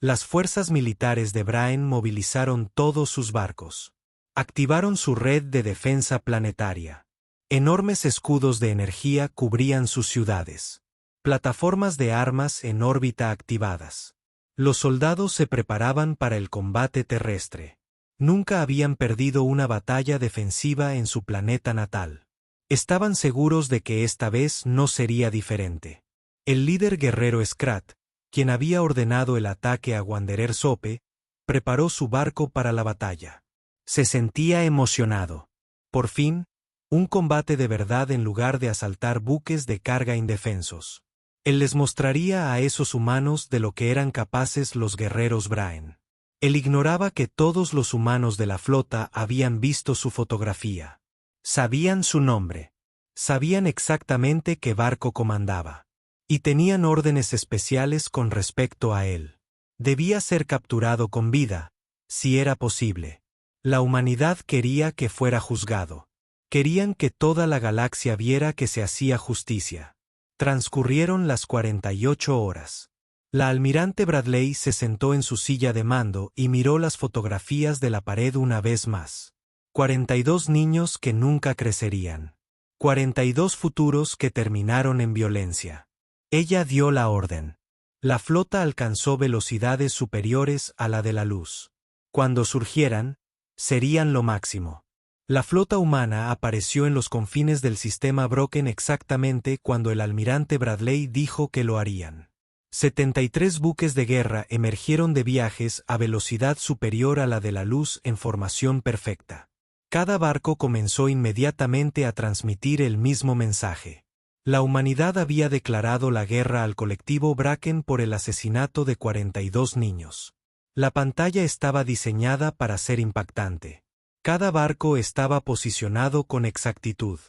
Las fuerzas militares de Brain movilizaron todos sus barcos. Activaron su red de defensa planetaria. Enormes escudos de energía cubrían sus ciudades. Plataformas de armas en órbita activadas. Los soldados se preparaban para el combate terrestre. Nunca habían perdido una batalla defensiva en su planeta natal. Estaban seguros de que esta vez no sería diferente. El líder guerrero Scrat, quien había ordenado el ataque a Wanderer Sope, preparó su barco para la batalla. Se sentía emocionado. Por fin, un combate de verdad en lugar de asaltar buques de carga indefensos. Él les mostraría a esos humanos de lo que eran capaces los guerreros Brain. Él ignoraba que todos los humanos de la flota habían visto su fotografía. Sabían su nombre. Sabían exactamente qué barco comandaba. Y tenían órdenes especiales con respecto a él. Debía ser capturado con vida, si era posible. La humanidad quería que fuera juzgado. Querían que toda la galaxia viera que se hacía justicia. Transcurrieron las 48 horas. La almirante Bradley se sentó en su silla de mando y miró las fotografías de la pared una vez más. 42 niños que nunca crecerían. 42 futuros que terminaron en violencia. Ella dio la orden. La flota alcanzó velocidades superiores a la de la luz. Cuando surgieran, serían lo máximo. La flota humana apareció en los confines del sistema Brocken exactamente cuando el almirante Bradley dijo que lo harían. 73 buques de guerra emergieron de viajes a velocidad superior a la de la luz en formación perfecta. Cada barco comenzó inmediatamente a transmitir el mismo mensaje. La humanidad había declarado la guerra al colectivo Bracken por el asesinato de 42 niños. La pantalla estaba diseñada para ser impactante. Cada barco estaba posicionado con exactitud.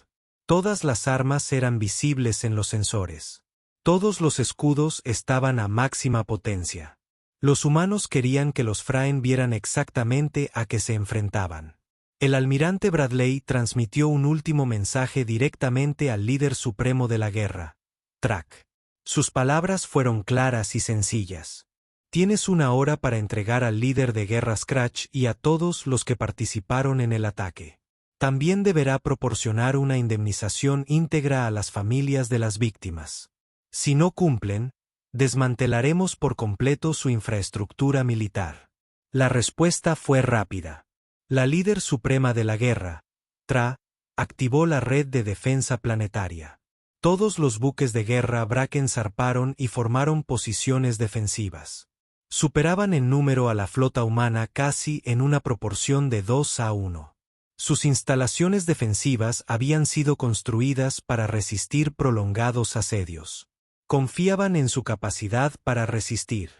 Todas las armas eran visibles en los sensores. Todos los escudos estaban a máxima potencia. Los humanos querían que los Fraen vieran exactamente a qué se enfrentaban. El almirante Bradley transmitió un último mensaje directamente al líder supremo de la guerra, Track. Sus palabras fueron claras y sencillas. Tienes una hora para entregar al líder de guerra Scratch y a todos los que participaron en el ataque. También deberá proporcionar una indemnización íntegra a las familias de las víctimas. Si no cumplen, desmantelaremos por completo su infraestructura militar. La respuesta fue rápida. La líder suprema de la guerra, Tra, activó la red de defensa planetaria. Todos los buques de guerra Bracken zarparon y formaron posiciones defensivas. Superaban en número a la flota humana casi en una proporción de 2-1. Sus instalaciones defensivas habían sido construidas para resistir prolongados asedios. Confiaban en su capacidad para resistir.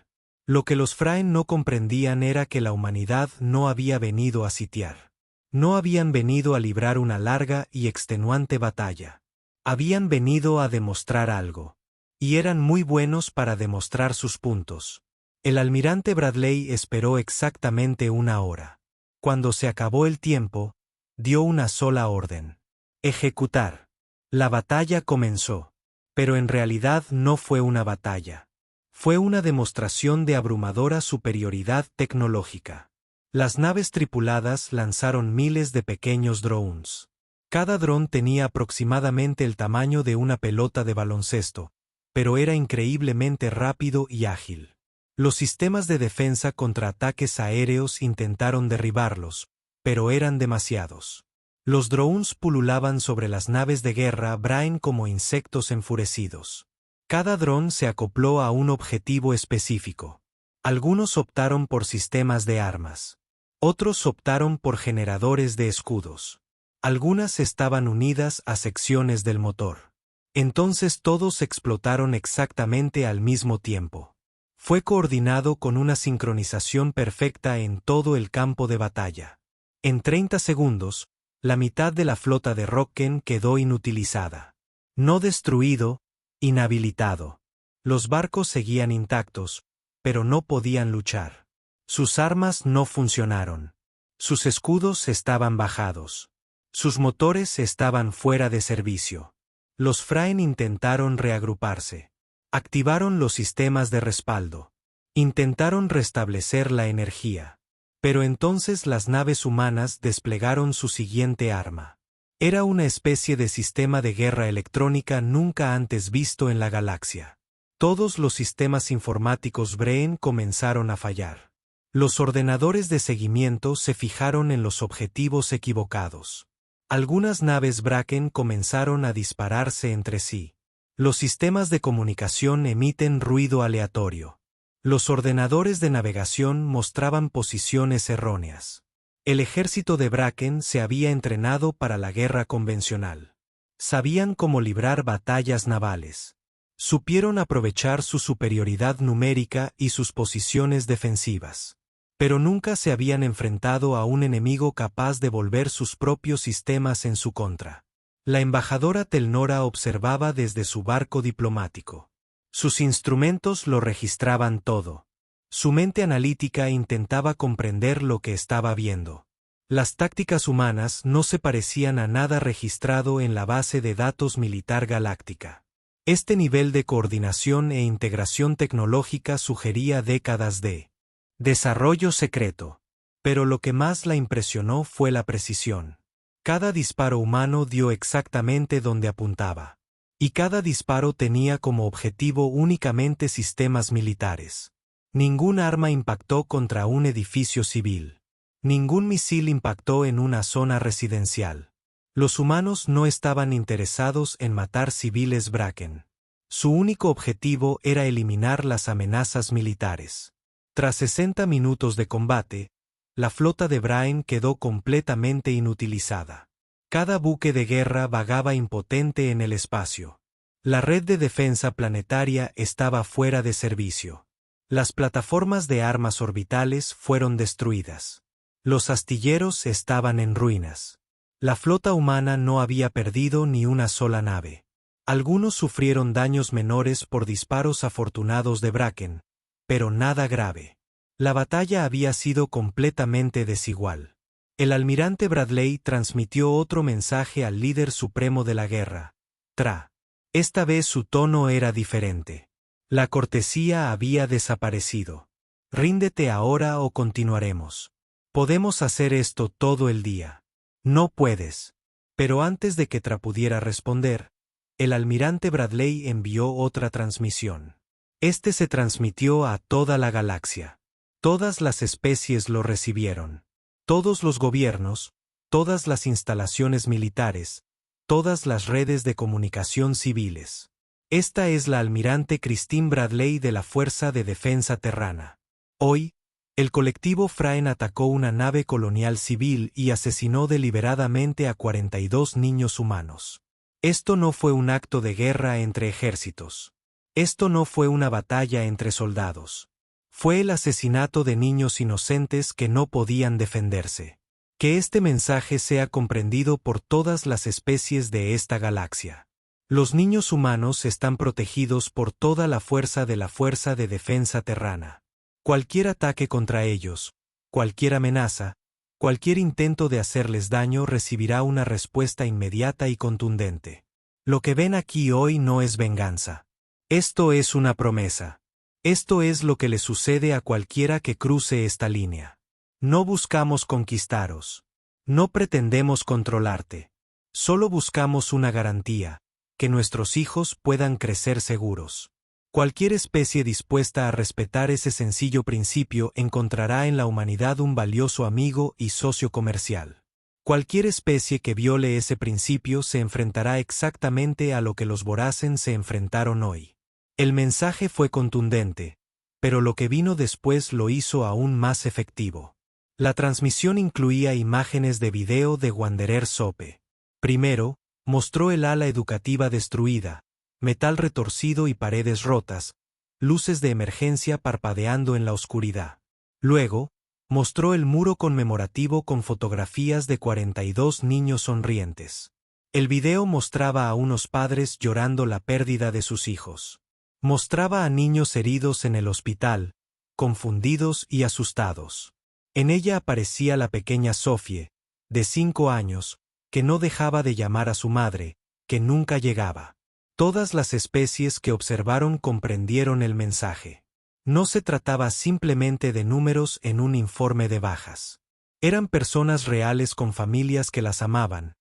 Lo que los Fraen no comprendían era que la humanidad no había venido a sitiar. No habían venido a librar una larga y extenuante batalla. Habían venido a demostrar algo. Y eran muy buenos para demostrar sus puntos. El almirante Bradley esperó exactamente una hora. Cuando se acabó el tiempo, dio una sola orden: ejecutar. La batalla comenzó. Pero en realidad no fue una batalla. Fue una demostración de abrumadora superioridad tecnológica. Las naves tripuladas lanzaron miles de pequeños drones. Cada dron tenía aproximadamente el tamaño de una pelota de baloncesto, pero era increíblemente rápido y ágil. Los sistemas de defensa contra ataques aéreos intentaron derribarlos, pero eran demasiados. Los drones pululaban sobre las naves de guerra Brain como insectos enfurecidos. Cada dron se acopló a un objetivo específico. Algunos optaron por sistemas de armas. Otros optaron por generadores de escudos. Algunas estaban unidas a secciones del motor. Entonces todos explotaron exactamente al mismo tiempo. Fue coordinado con una sincronización perfecta en todo el campo de batalla. En 30 segundos, la mitad de la flota de Rocken quedó inutilizada. No destruido, inhabilitado. Los barcos seguían intactos, pero no podían luchar. Sus armas no funcionaron. Sus escudos estaban bajados. Sus motores estaban fuera de servicio. Los Freyn intentaron reagruparse. Activaron los sistemas de respaldo. Intentaron restablecer la energía. Pero entonces las naves humanas desplegaron su siguiente arma. Era una especie de sistema de guerra electrónica nunca antes visto en la galaxia. Todos los sistemas informáticos Brain comenzaron a fallar. Los ordenadores de seguimiento se fijaron en los objetivos equivocados. Algunas naves Bracken comenzaron a dispararse entre sí. Los sistemas de comunicación emiten ruido aleatorio. Los ordenadores de navegación mostraban posiciones erróneas. El ejército de Bracken se había entrenado para la guerra convencional. Sabían cómo librar batallas navales. Supieron aprovechar su superioridad numérica y sus posiciones defensivas. Pero nunca se habían enfrentado a un enemigo capaz de volver sus propios sistemas en su contra. La embajadora Telnora observaba desde su barco diplomático. Sus instrumentos lo registraban todo. Su mente analítica intentaba comprender lo que estaba viendo. Las tácticas humanas no se parecían a nada registrado en la base de datos militar galáctica. Este nivel de coordinación e integración tecnológica sugería décadas de desarrollo secreto. Pero lo que más la impresionó fue la precisión. Cada disparo humano dio exactamente donde apuntaba. Y cada disparo tenía como objetivo únicamente sistemas militares. Ningún arma impactó contra un edificio civil. Ningún misil impactó en una zona residencial. Los humanos no estaban interesados en matar civiles Bracken. Su único objetivo era eliminar las amenazas militares. Tras 60 minutos de combate, la flota de Brain quedó completamente inutilizada. Cada buque de guerra vagaba impotente en el espacio. La red de defensa planetaria estaba fuera de servicio. Las plataformas de armas orbitales fueron destruidas. Los astilleros estaban en ruinas. La flota humana no había perdido ni una sola nave. Algunos sufrieron daños menores por disparos afortunados de Bracken, pero nada grave. La batalla había sido completamente desigual. El almirante Bradley transmitió otro mensaje al líder supremo de la guerra, Tra. Esta vez su tono era diferente. La cortesía había desaparecido. Ríndete ahora o continuaremos. Podemos hacer esto todo el día. No puedes. Pero antes de que Tra pudiera responder, el almirante Bradley envió otra transmisión. Este se transmitió a toda la galaxia. Todas las especies lo recibieron. Todos los gobiernos, todas las instalaciones militares, todas las redes de comunicación civiles. Esta es la almirante Christine Bradley de la Fuerza de Defensa Terrana. Hoy, el colectivo Freyn atacó una nave colonial civil y asesinó deliberadamente a 42 niños humanos. Esto no fue un acto de guerra entre ejércitos. Esto no fue una batalla entre soldados. Fue el asesinato de niños inocentes que no podían defenderse. Que este mensaje sea comprendido por todas las especies de esta galaxia. Los niños humanos están protegidos por toda la fuerza de la Fuerza de Defensa Terrana. Cualquier ataque contra ellos, cualquier amenaza, Cualquier intento de hacerles daño recibirá una respuesta inmediata y contundente. Lo que ven aquí hoy no es venganza. Esto es una promesa. Esto es lo que le sucede a cualquiera que cruce esta línea. No buscamos conquistaros. No pretendemos controlarte. Solo buscamos una garantía, que nuestros hijos puedan crecer seguros. Cualquier especie dispuesta a respetar ese sencillo principio encontrará en la humanidad un valioso amigo y socio comercial. Cualquier especie que viole ese principio se enfrentará exactamente a lo que los Borazen se enfrentaron hoy. El mensaje fue contundente, pero lo que vino después lo hizo aún más efectivo. La transmisión incluía imágenes de video de Wanderer Sope. Primero, mostró el ala educativa destruida, metal retorcido y paredes rotas, luces de emergencia parpadeando en la oscuridad. Luego, mostró el muro conmemorativo con fotografías de 42 niños sonrientes. El video mostraba a unos padres llorando la pérdida de sus hijos. Mostraba a niños heridos en el hospital, confundidos y asustados. En ella aparecía la pequeña Sophie, de 5 años, que no dejaba de llamar a su madre, que nunca llegaba. Todas las especies que observaron comprendieron el mensaje. No se trataba simplemente de números en un informe de bajas. Eran personas reales con familias que las amaban,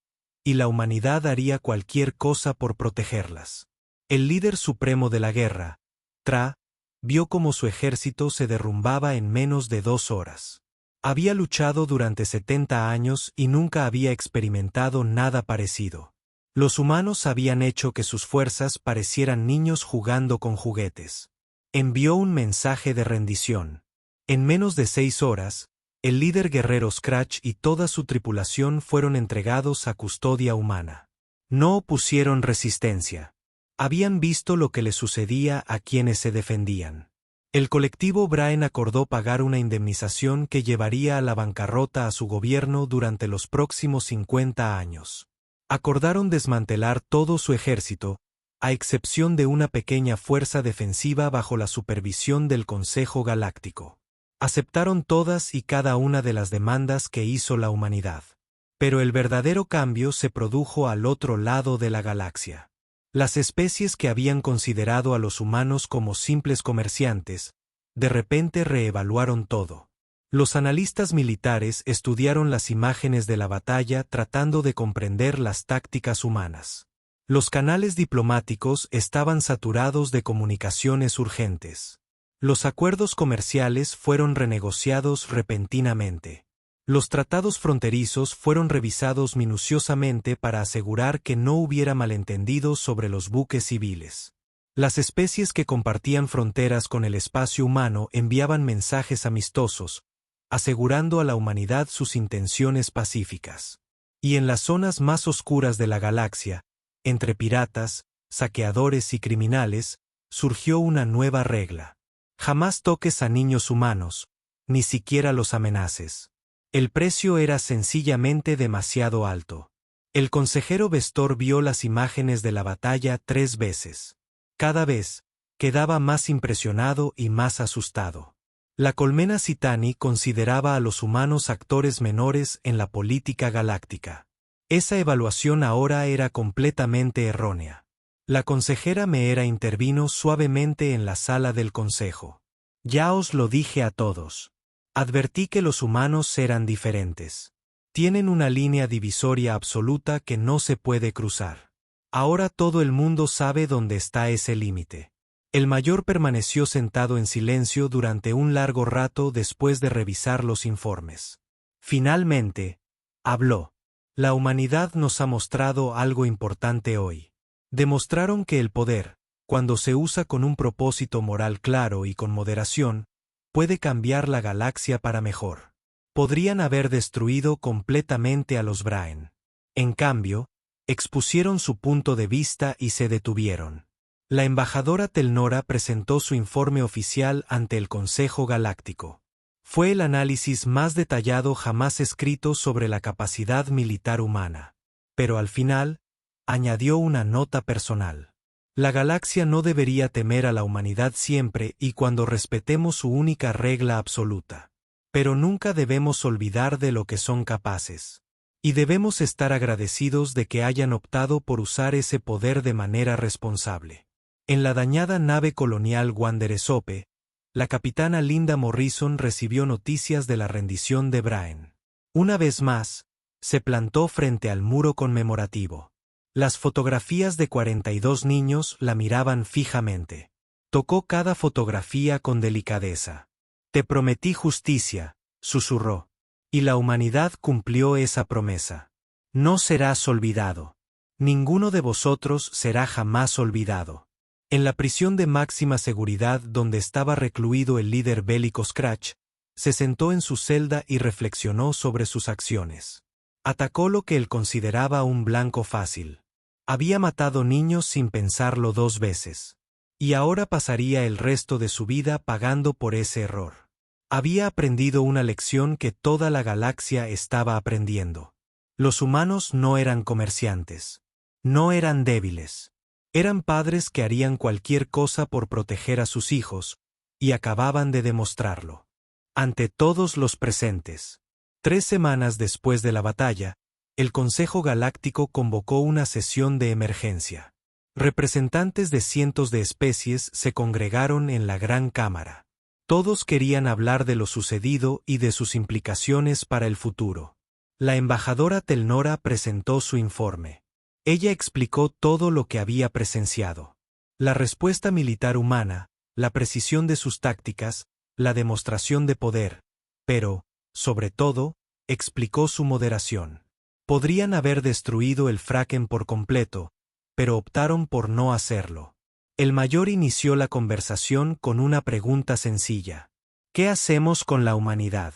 y la humanidad haría cualquier cosa por protegerlas. El líder supremo de la guerra, Tra, vio cómo su ejército se derrumbaba en menos de 2 horas. Había luchado durante 70 años y nunca había experimentado nada parecido. Los humanos habían hecho que sus fuerzas parecieran niños jugando con juguetes. Envió un mensaje de rendición. En menos de 6 horas, el líder guerrero Scratch y toda su tripulación fueron entregados a custodia humana. No opusieron resistencia. Habían visto lo que le sucedía a quienes se defendían. El colectivo Brain acordó pagar una indemnización que llevaría a la bancarrota a su gobierno durante los próximos 50 años. Acordaron desmantelar todo su ejército, a excepción de una pequeña fuerza defensiva bajo la supervisión del Consejo Galáctico. Aceptaron todas y cada una de las demandas que hizo la humanidad. Pero el verdadero cambio se produjo al otro lado de la galaxia. Las especies que habían considerado a los humanos como simples comerciantes, de repente reevaluaron todo. Los analistas militares estudiaron las imágenes de la batalla tratando de comprender las tácticas humanas. Los canales diplomáticos estaban saturados de comunicaciones urgentes. Los acuerdos comerciales fueron renegociados repentinamente. Los tratados fronterizos fueron revisados minuciosamente para asegurar que no hubiera malentendidos sobre los buques civiles. Las especies que compartían fronteras con el espacio humano enviaban mensajes amistosos, asegurando a la humanidad sus intenciones pacíficas. Y en las zonas más oscuras de la galaxia, entre piratas, saqueadores y criminales, surgió una nueva regla. Jamás toques a niños humanos, ni siquiera los amenaces. El precio era sencillamente demasiado alto. El consejero Vestor vio las imágenes de la batalla 3 veces. Cada vez, quedaba más impresionado y más asustado. La colmena Citani consideraba a los humanos actores menores en la política galáctica. Esa evaluación ahora era completamente errónea. La consejera Meera intervino suavemente en la sala del consejo. Ya os lo dije a todos. Advertí que los humanos eran diferentes. Tienen una línea divisoria absoluta que no se puede cruzar. Ahora todo el mundo sabe dónde está ese límite. El mayor permaneció sentado en silencio durante un largo rato después de revisar los informes. Finalmente, habló. La humanidad nos ha mostrado algo importante hoy. Demostraron que el poder, cuando se usa con un propósito moral claro y con moderación, puede cambiar la galaxia para mejor. Podrían haber destruido completamente a los Brain. En cambio, expusieron su punto de vista y se detuvieron. La embajadora Telnora presentó su informe oficial ante el Consejo Galáctico. Fue el análisis más detallado jamás escrito sobre la capacidad militar humana. Pero al final, añadió una nota personal. La galaxia no debería temer a la humanidad siempre y cuando respetemos su única regla absoluta. Pero nunca debemos olvidar de lo que son capaces. Y debemos estar agradecidos de que hayan optado por usar ese poder de manera responsable. En la dañada nave colonial Wanderer Sope, la capitana Linda Morrison recibió noticias de la rendición de Braen. Una vez más, se plantó frente al muro conmemorativo. Las fotografías de 42 niños la miraban fijamente. Tocó cada fotografía con delicadeza. «Te prometí justicia», susurró. Y la humanidad cumplió esa promesa. No serás olvidado. Ninguno de vosotros será jamás olvidado. En la prisión de máxima seguridad donde estaba recluido el líder bélico Scratch, se sentó en su celda y reflexionó sobre sus acciones. Atacó lo que él consideraba un blanco fácil. Había matado niños sin pensarlo 2 veces. Y ahora pasaría el resto de su vida pagando por ese error. Había aprendido una lección que toda la galaxia estaba aprendiendo. Los humanos no eran comerciantes. No eran débiles. Eran padres que harían cualquier cosa por proteger a sus hijos, y acababan de demostrarlo. Ante todos los presentes. 3 semanas después de la batalla, el Consejo Galáctico convocó una sesión de emergencia. Representantes de cientos de especies se congregaron en la Gran Cámara. Todos querían hablar de lo sucedido y de sus implicaciones para el futuro. La embajadora Telnora presentó su informe. Ella explicó todo lo que había presenciado. La respuesta militar humana, la precisión de sus tácticas, la demostración de poder, pero, sobre todo, explicó su moderación. Podrían haber destruido el Fraken por completo, pero optaron por no hacerlo. El mayor inició la conversación con una pregunta sencilla. ¿Qué hacemos con la humanidad?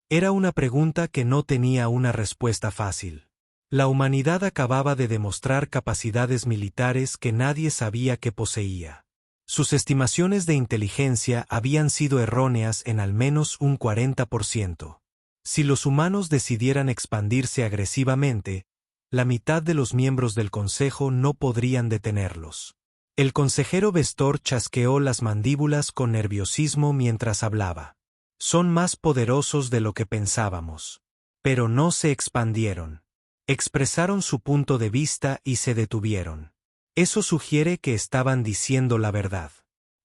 Era una pregunta que no tenía una respuesta fácil. La humanidad acababa de demostrar capacidades militares que nadie sabía que poseía. Sus estimaciones de inteligencia habían sido erróneas en al menos un 40%. Si los humanos decidieran expandirse agresivamente, la mitad de los miembros del Consejo no podrían detenerlos. El consejero Vestor chasqueó las mandíbulas con nerviosismo mientras hablaba. Son más poderosos de lo que pensábamos. Pero no se expandieron. Expresaron su punto de vista y se detuvieron. Eso sugiere que estaban diciendo la verdad.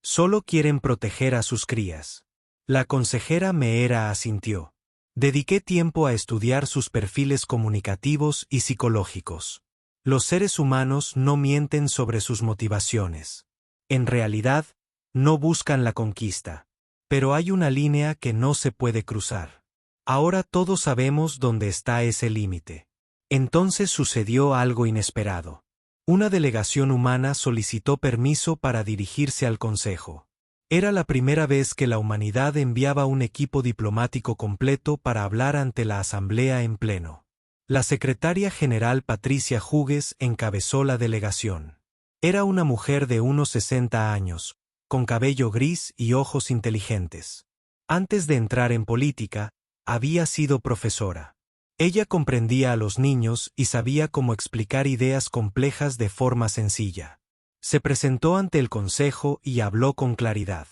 Solo quieren proteger a sus crías. La consejera Meera asintió. Dediqué tiempo a estudiar sus perfiles comunicativos y psicológicos. Los seres humanos no mienten sobre sus motivaciones. En realidad, no buscan la conquista. Pero hay una línea que no se puede cruzar. Ahora todos sabemos dónde está ese límite. Entonces sucedió algo inesperado. Una delegación humana solicitó permiso para dirigirse al Consejo. Era la primera vez que la humanidad enviaba un equipo diplomático completo para hablar ante la Asamblea en pleno. La secretaria general Patricia Hughes encabezó la delegación. Era una mujer de unos 60 años, con cabello gris y ojos inteligentes. Antes de entrar en política, había sido profesora. Ella comprendía a los niños y sabía cómo explicar ideas complejas de forma sencilla. Se presentó ante el Consejo y habló con claridad.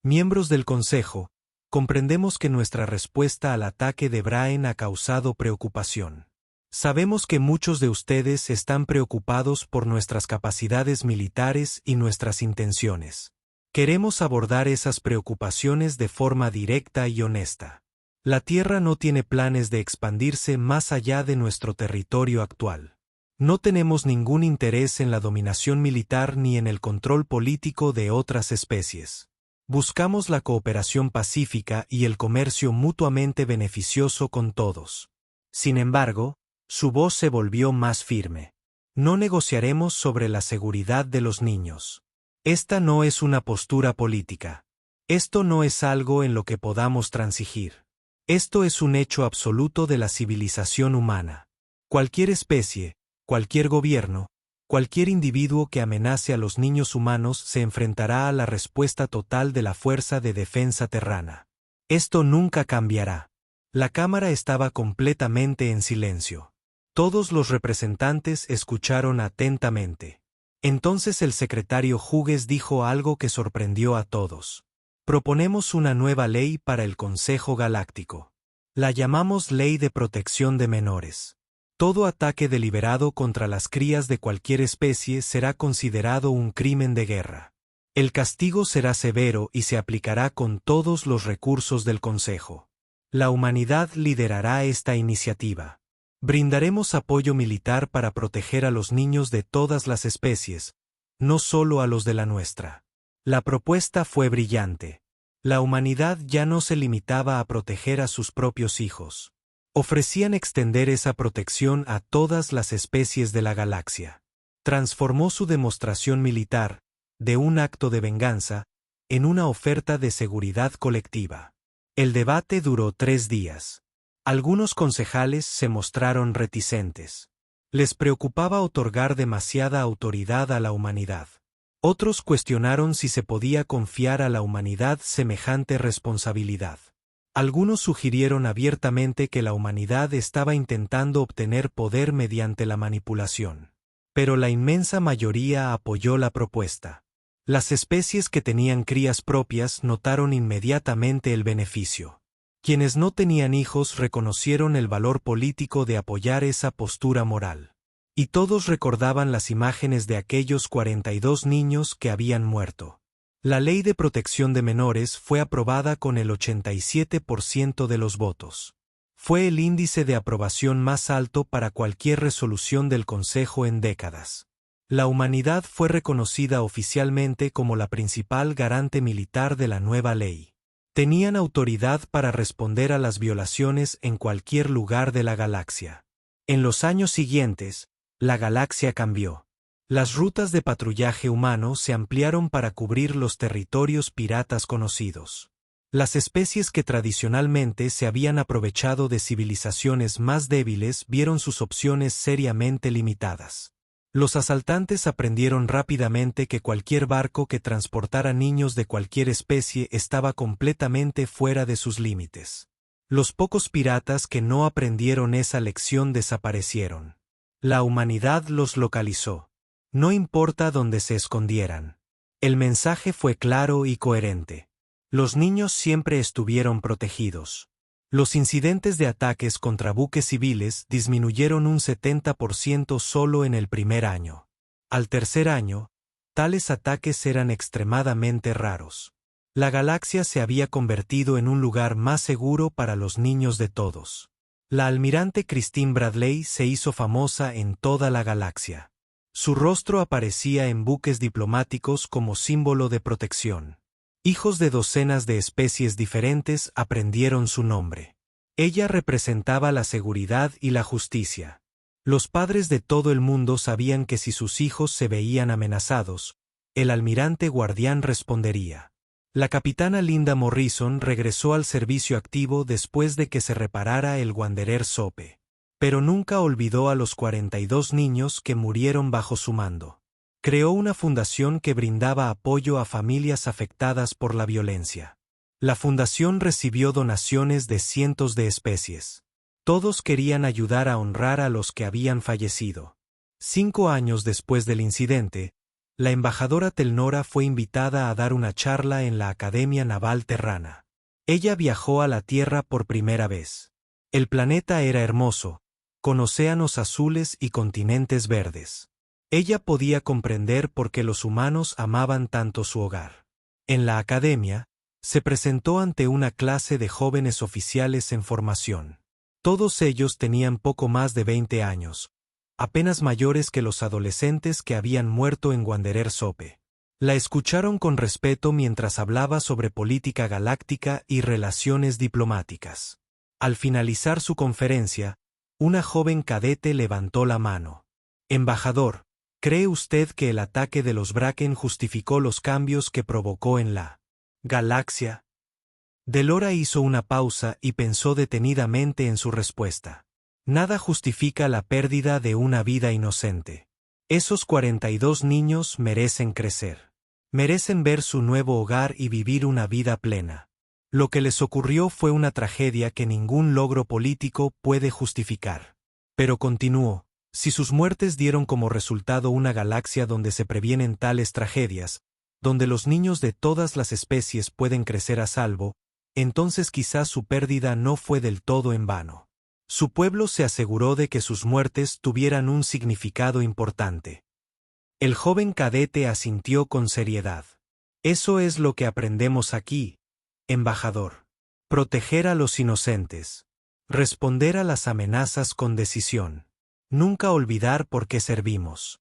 Miembros del Consejo, comprendemos que nuestra respuesta al ataque de Braen ha causado preocupación. Sabemos que muchos de ustedes están preocupados por nuestras capacidades militares y nuestras intenciones. Queremos abordar esas preocupaciones de forma directa y honesta. La Tierra no tiene planes de expandirse más allá de nuestro territorio actual. No tenemos ningún interés en la dominación militar ni en el control político de otras especies. Buscamos la cooperación pacífica y el comercio mutuamente beneficioso con todos. Sin embargo, su voz se volvió más firme. No negociaremos sobre la seguridad de los niños. Esta no es una postura política. Esto no es algo en lo que podamos transigir. Esto es un hecho absoluto de la civilización humana. Cualquier especie, cualquier gobierno, cualquier individuo que amenace a los niños humanos se enfrentará a la respuesta total de la Fuerza de Defensa Terrana. Esto nunca cambiará. La Cámara estaba completamente en silencio. Todos los representantes escucharon atentamente. Entonces el secretario Hughes dijo algo que sorprendió a todos. Proponemos una nueva ley para el Consejo Galáctico. La llamamos Ley de Protección de Menores. Todo ataque deliberado contra las crías de cualquier especie será considerado un crimen de guerra. El castigo será severo y se aplicará con todos los recursos del Consejo. La humanidad liderará esta iniciativa. Brindaremos apoyo militar para proteger a los niños de todas las especies, no solo a los de la nuestra. La propuesta fue brillante. La humanidad ya no se limitaba a proteger a sus propios hijos. Ofrecían extender esa protección a todas las especies de la galaxia. Transformó su demostración militar, de un acto de venganza, en una oferta de seguridad colectiva. El debate duró 3 días. Algunos concejales se mostraron reticentes. Les preocupaba otorgar demasiada autoridad a la humanidad. Otros cuestionaron si se podía confiar a la humanidad semejante responsabilidad. Algunos sugirieron abiertamente que la humanidad estaba intentando obtener poder mediante la manipulación. Pero la inmensa mayoría apoyó la propuesta. Las especies que tenían crías propias notaron inmediatamente el beneficio. Quienes no tenían hijos reconocieron el valor político de apoyar esa postura moral. Y todos recordaban las imágenes de aquellos 42 niños que habían muerto. La Ley de Protección de Menores fue aprobada con el 87% de los votos. Fue el índice de aprobación más alto para cualquier resolución del Consejo en décadas. La humanidad fue reconocida oficialmente como la principal garante militar de la nueva ley. Tenían autoridad para responder a las violaciones en cualquier lugar de la galaxia. En los años siguientes, la galaxia cambió. Las rutas de patrullaje humano se ampliaron para cubrir los territorios piratas conocidos. Las especies que tradicionalmente se habían aprovechado de civilizaciones más débiles vieron sus opciones seriamente limitadas. Los asaltantes aprendieron rápidamente que cualquier barco que transportara niños de cualquier especie estaba completamente fuera de sus límites. Los pocos piratas que no aprendieron esa lección desaparecieron. La humanidad los localizó. No importa dónde se escondieran. El mensaje fue claro y coherente. Los niños siempre estuvieron protegidos. Los incidentes de ataques contra buques civiles disminuyeron un 70% solo en el primer año. Al tercer año, tales ataques eran extremadamente raros. La galaxia se había convertido en un lugar más seguro para los niños de todos. La almirante Christine Bradley se hizo famosa en toda la galaxia. Su rostro aparecía en buques diplomáticos como símbolo de protección. Hijos de docenas de especies diferentes aprendieron su nombre. Ella representaba la seguridad y la justicia. Los padres de todo el mundo sabían que si sus hijos se veían amenazados, el almirante guardián respondería. La capitana Linda Morrison regresó al servicio activo después de que se reparara el Wanderer Sope. Pero nunca olvidó a los 42 niños que murieron bajo su mando. Creó una fundación que brindaba apoyo a familias afectadas por la violencia. La fundación recibió donaciones de cientos de especies. Todos querían ayudar a honrar a los que habían fallecido. 5 años después del incidente, la embajadora Telnora fue invitada a dar una charla en la Academia Naval Terrana. Ella viajó a la Tierra por primera vez. El planeta era hermoso, con océanos azules y continentes verdes. Ella podía comprender por qué los humanos amaban tanto su hogar. En la academia, se presentó ante una clase de jóvenes oficiales en formación. Todos ellos tenían poco más de 20 años, apenas mayores que los adolescentes que habían muerto en Wanderer Sope. La escucharon con respeto mientras hablaba sobre política galáctica y relaciones diplomáticas. Al finalizar su conferencia, una joven cadete levantó la mano. Embajador, ¿cree usted que el ataque de los Bracken justificó los cambios que provocó en la galaxia? Delora hizo una pausa y pensó detenidamente en su respuesta. Nada justifica la pérdida de una vida inocente. Esos 42 niños merecen crecer. Merecen ver su nuevo hogar y vivir una vida plena. Lo que les ocurrió fue una tragedia que ningún logro político puede justificar. Pero continuó, si sus muertes dieron como resultado una galaxia donde se previenen tales tragedias, donde los niños de todas las especies pueden crecer a salvo, entonces quizás su pérdida no fue del todo en vano. Su pueblo se aseguró de que sus muertes tuvieran un significado importante. El joven cadete asintió con seriedad. Eso es lo que aprendemos aquí, embajador. Proteger a los inocentes. Responder a las amenazas con decisión. Nunca olvidar por qué servimos.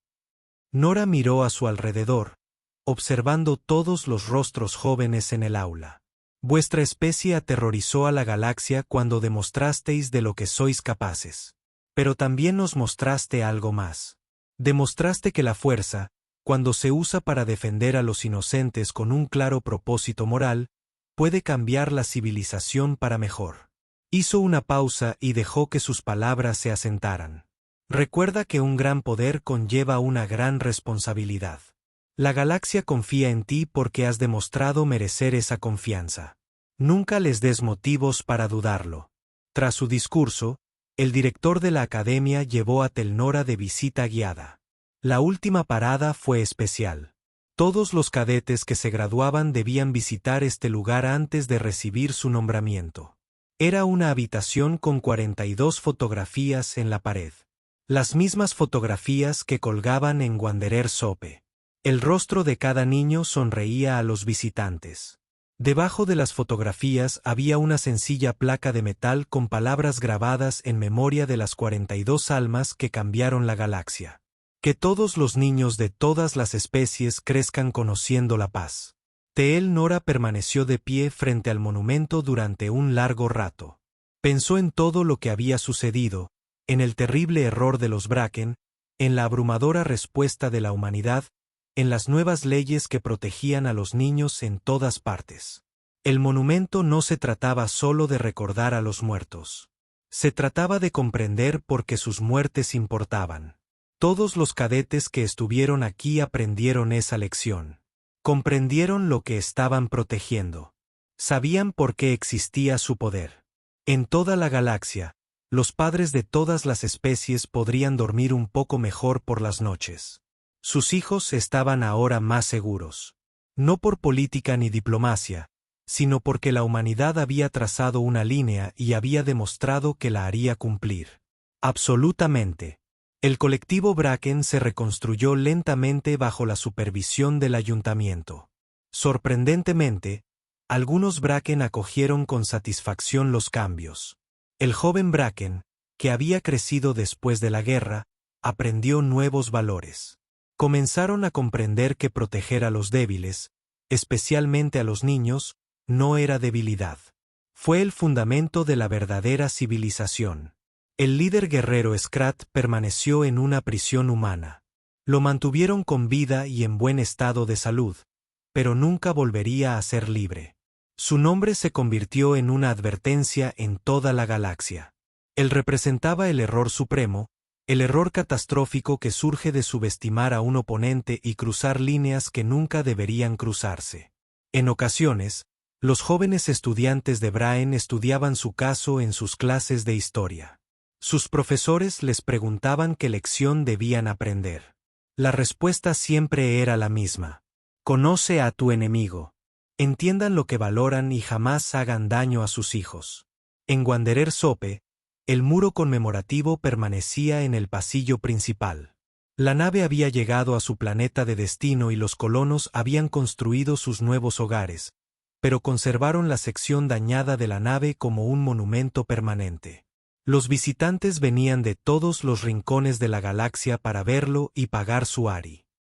Nora miró a su alrededor, observando todos los rostros jóvenes en el aula. Vuestra especie aterrorizó a la galaxia cuando demostrasteis de lo que sois capaces. Pero también nos mostraste algo más. Demostraste que la fuerza, cuando se usa para defender a los inocentes con un claro propósito moral, puede cambiar la civilización para mejor. Hizo una pausa y dejó que sus palabras se asentaran. Recuerda que un gran poder conlleva una gran responsabilidad. La galaxia confía en ti porque has demostrado merecer esa confianza. Nunca les des motivos para dudarlo. Tras su discurso, el director de la academia llevó a Telnora de visita guiada. La última parada fue especial. Todos los cadetes que se graduaban debían visitar este lugar antes de recibir su nombramiento. Era una habitación con 42 fotografías en la pared. Las mismas fotografías que colgaban en Wanderer Sope. El rostro de cada niño sonreía a los visitantes. Debajo de las fotografías había una sencilla placa de metal con palabras grabadas en memoria de las 42 almas que cambiaron la galaxia. Que todos los niños de todas las especies crezcan conociendo la paz. Nora permaneció de pie frente al monumento durante un largo rato. Pensó en todo lo que había sucedido, en el terrible error de los Bracken, en la abrumadora respuesta de la humanidad, en las nuevas leyes que protegían a los niños en todas partes. El monumento no se trataba solo de recordar a los muertos. Se trataba de comprender por qué sus muertes importaban. Todos los cadetes que estuvieron aquí aprendieron esa lección. Comprendieron lo que estaban protegiendo. Sabían por qué existía su poder. En toda la galaxia, los padres de todas las especies podrían dormir un poco mejor por las noches. Sus hijos estaban ahora más seguros. No por política ni diplomacia, sino porque la humanidad había trazado una línea y había demostrado que la haría cumplir. Absolutamente. El colectivo Bracken se reconstruyó lentamente bajo la supervisión del ayuntamiento. Sorprendentemente, algunos Bracken acogieron con satisfacción los cambios. El joven Bracken, que había crecido después de la guerra, aprendió nuevos valores. Comenzaron a comprender que proteger a los débiles, especialmente a los niños, no era debilidad. Fue el fundamento de la verdadera civilización. El líder guerrero Scrat permaneció en una prisión humana. Lo mantuvieron con vida y en buen estado de salud, pero nunca volvería a ser libre. Su nombre se convirtió en una advertencia en toda la galaxia. Él representaba el error supremo, el error catastrófico que surge de subestimar a un oponente y cruzar líneas que nunca deberían cruzarse. En ocasiones, los jóvenes estudiantes de Braen estudiaban su caso en sus clases de historia. Sus profesores les preguntaban qué lección debían aprender. La respuesta siempre era la misma. Conoce a tu enemigo. Entiendan lo que valoran y jamás hagan daño a sus hijos. En Wanderer Sope, el muro conmemorativo permanecía en el pasillo principal. La nave había llegado a su planeta de destino y los colonos habían construido sus nuevos hogares, pero conservaron la sección dañada de la nave como un monumento permanente. Los visitantes venían de todos los rincones de la galaxia para verlo y pagar su ARI.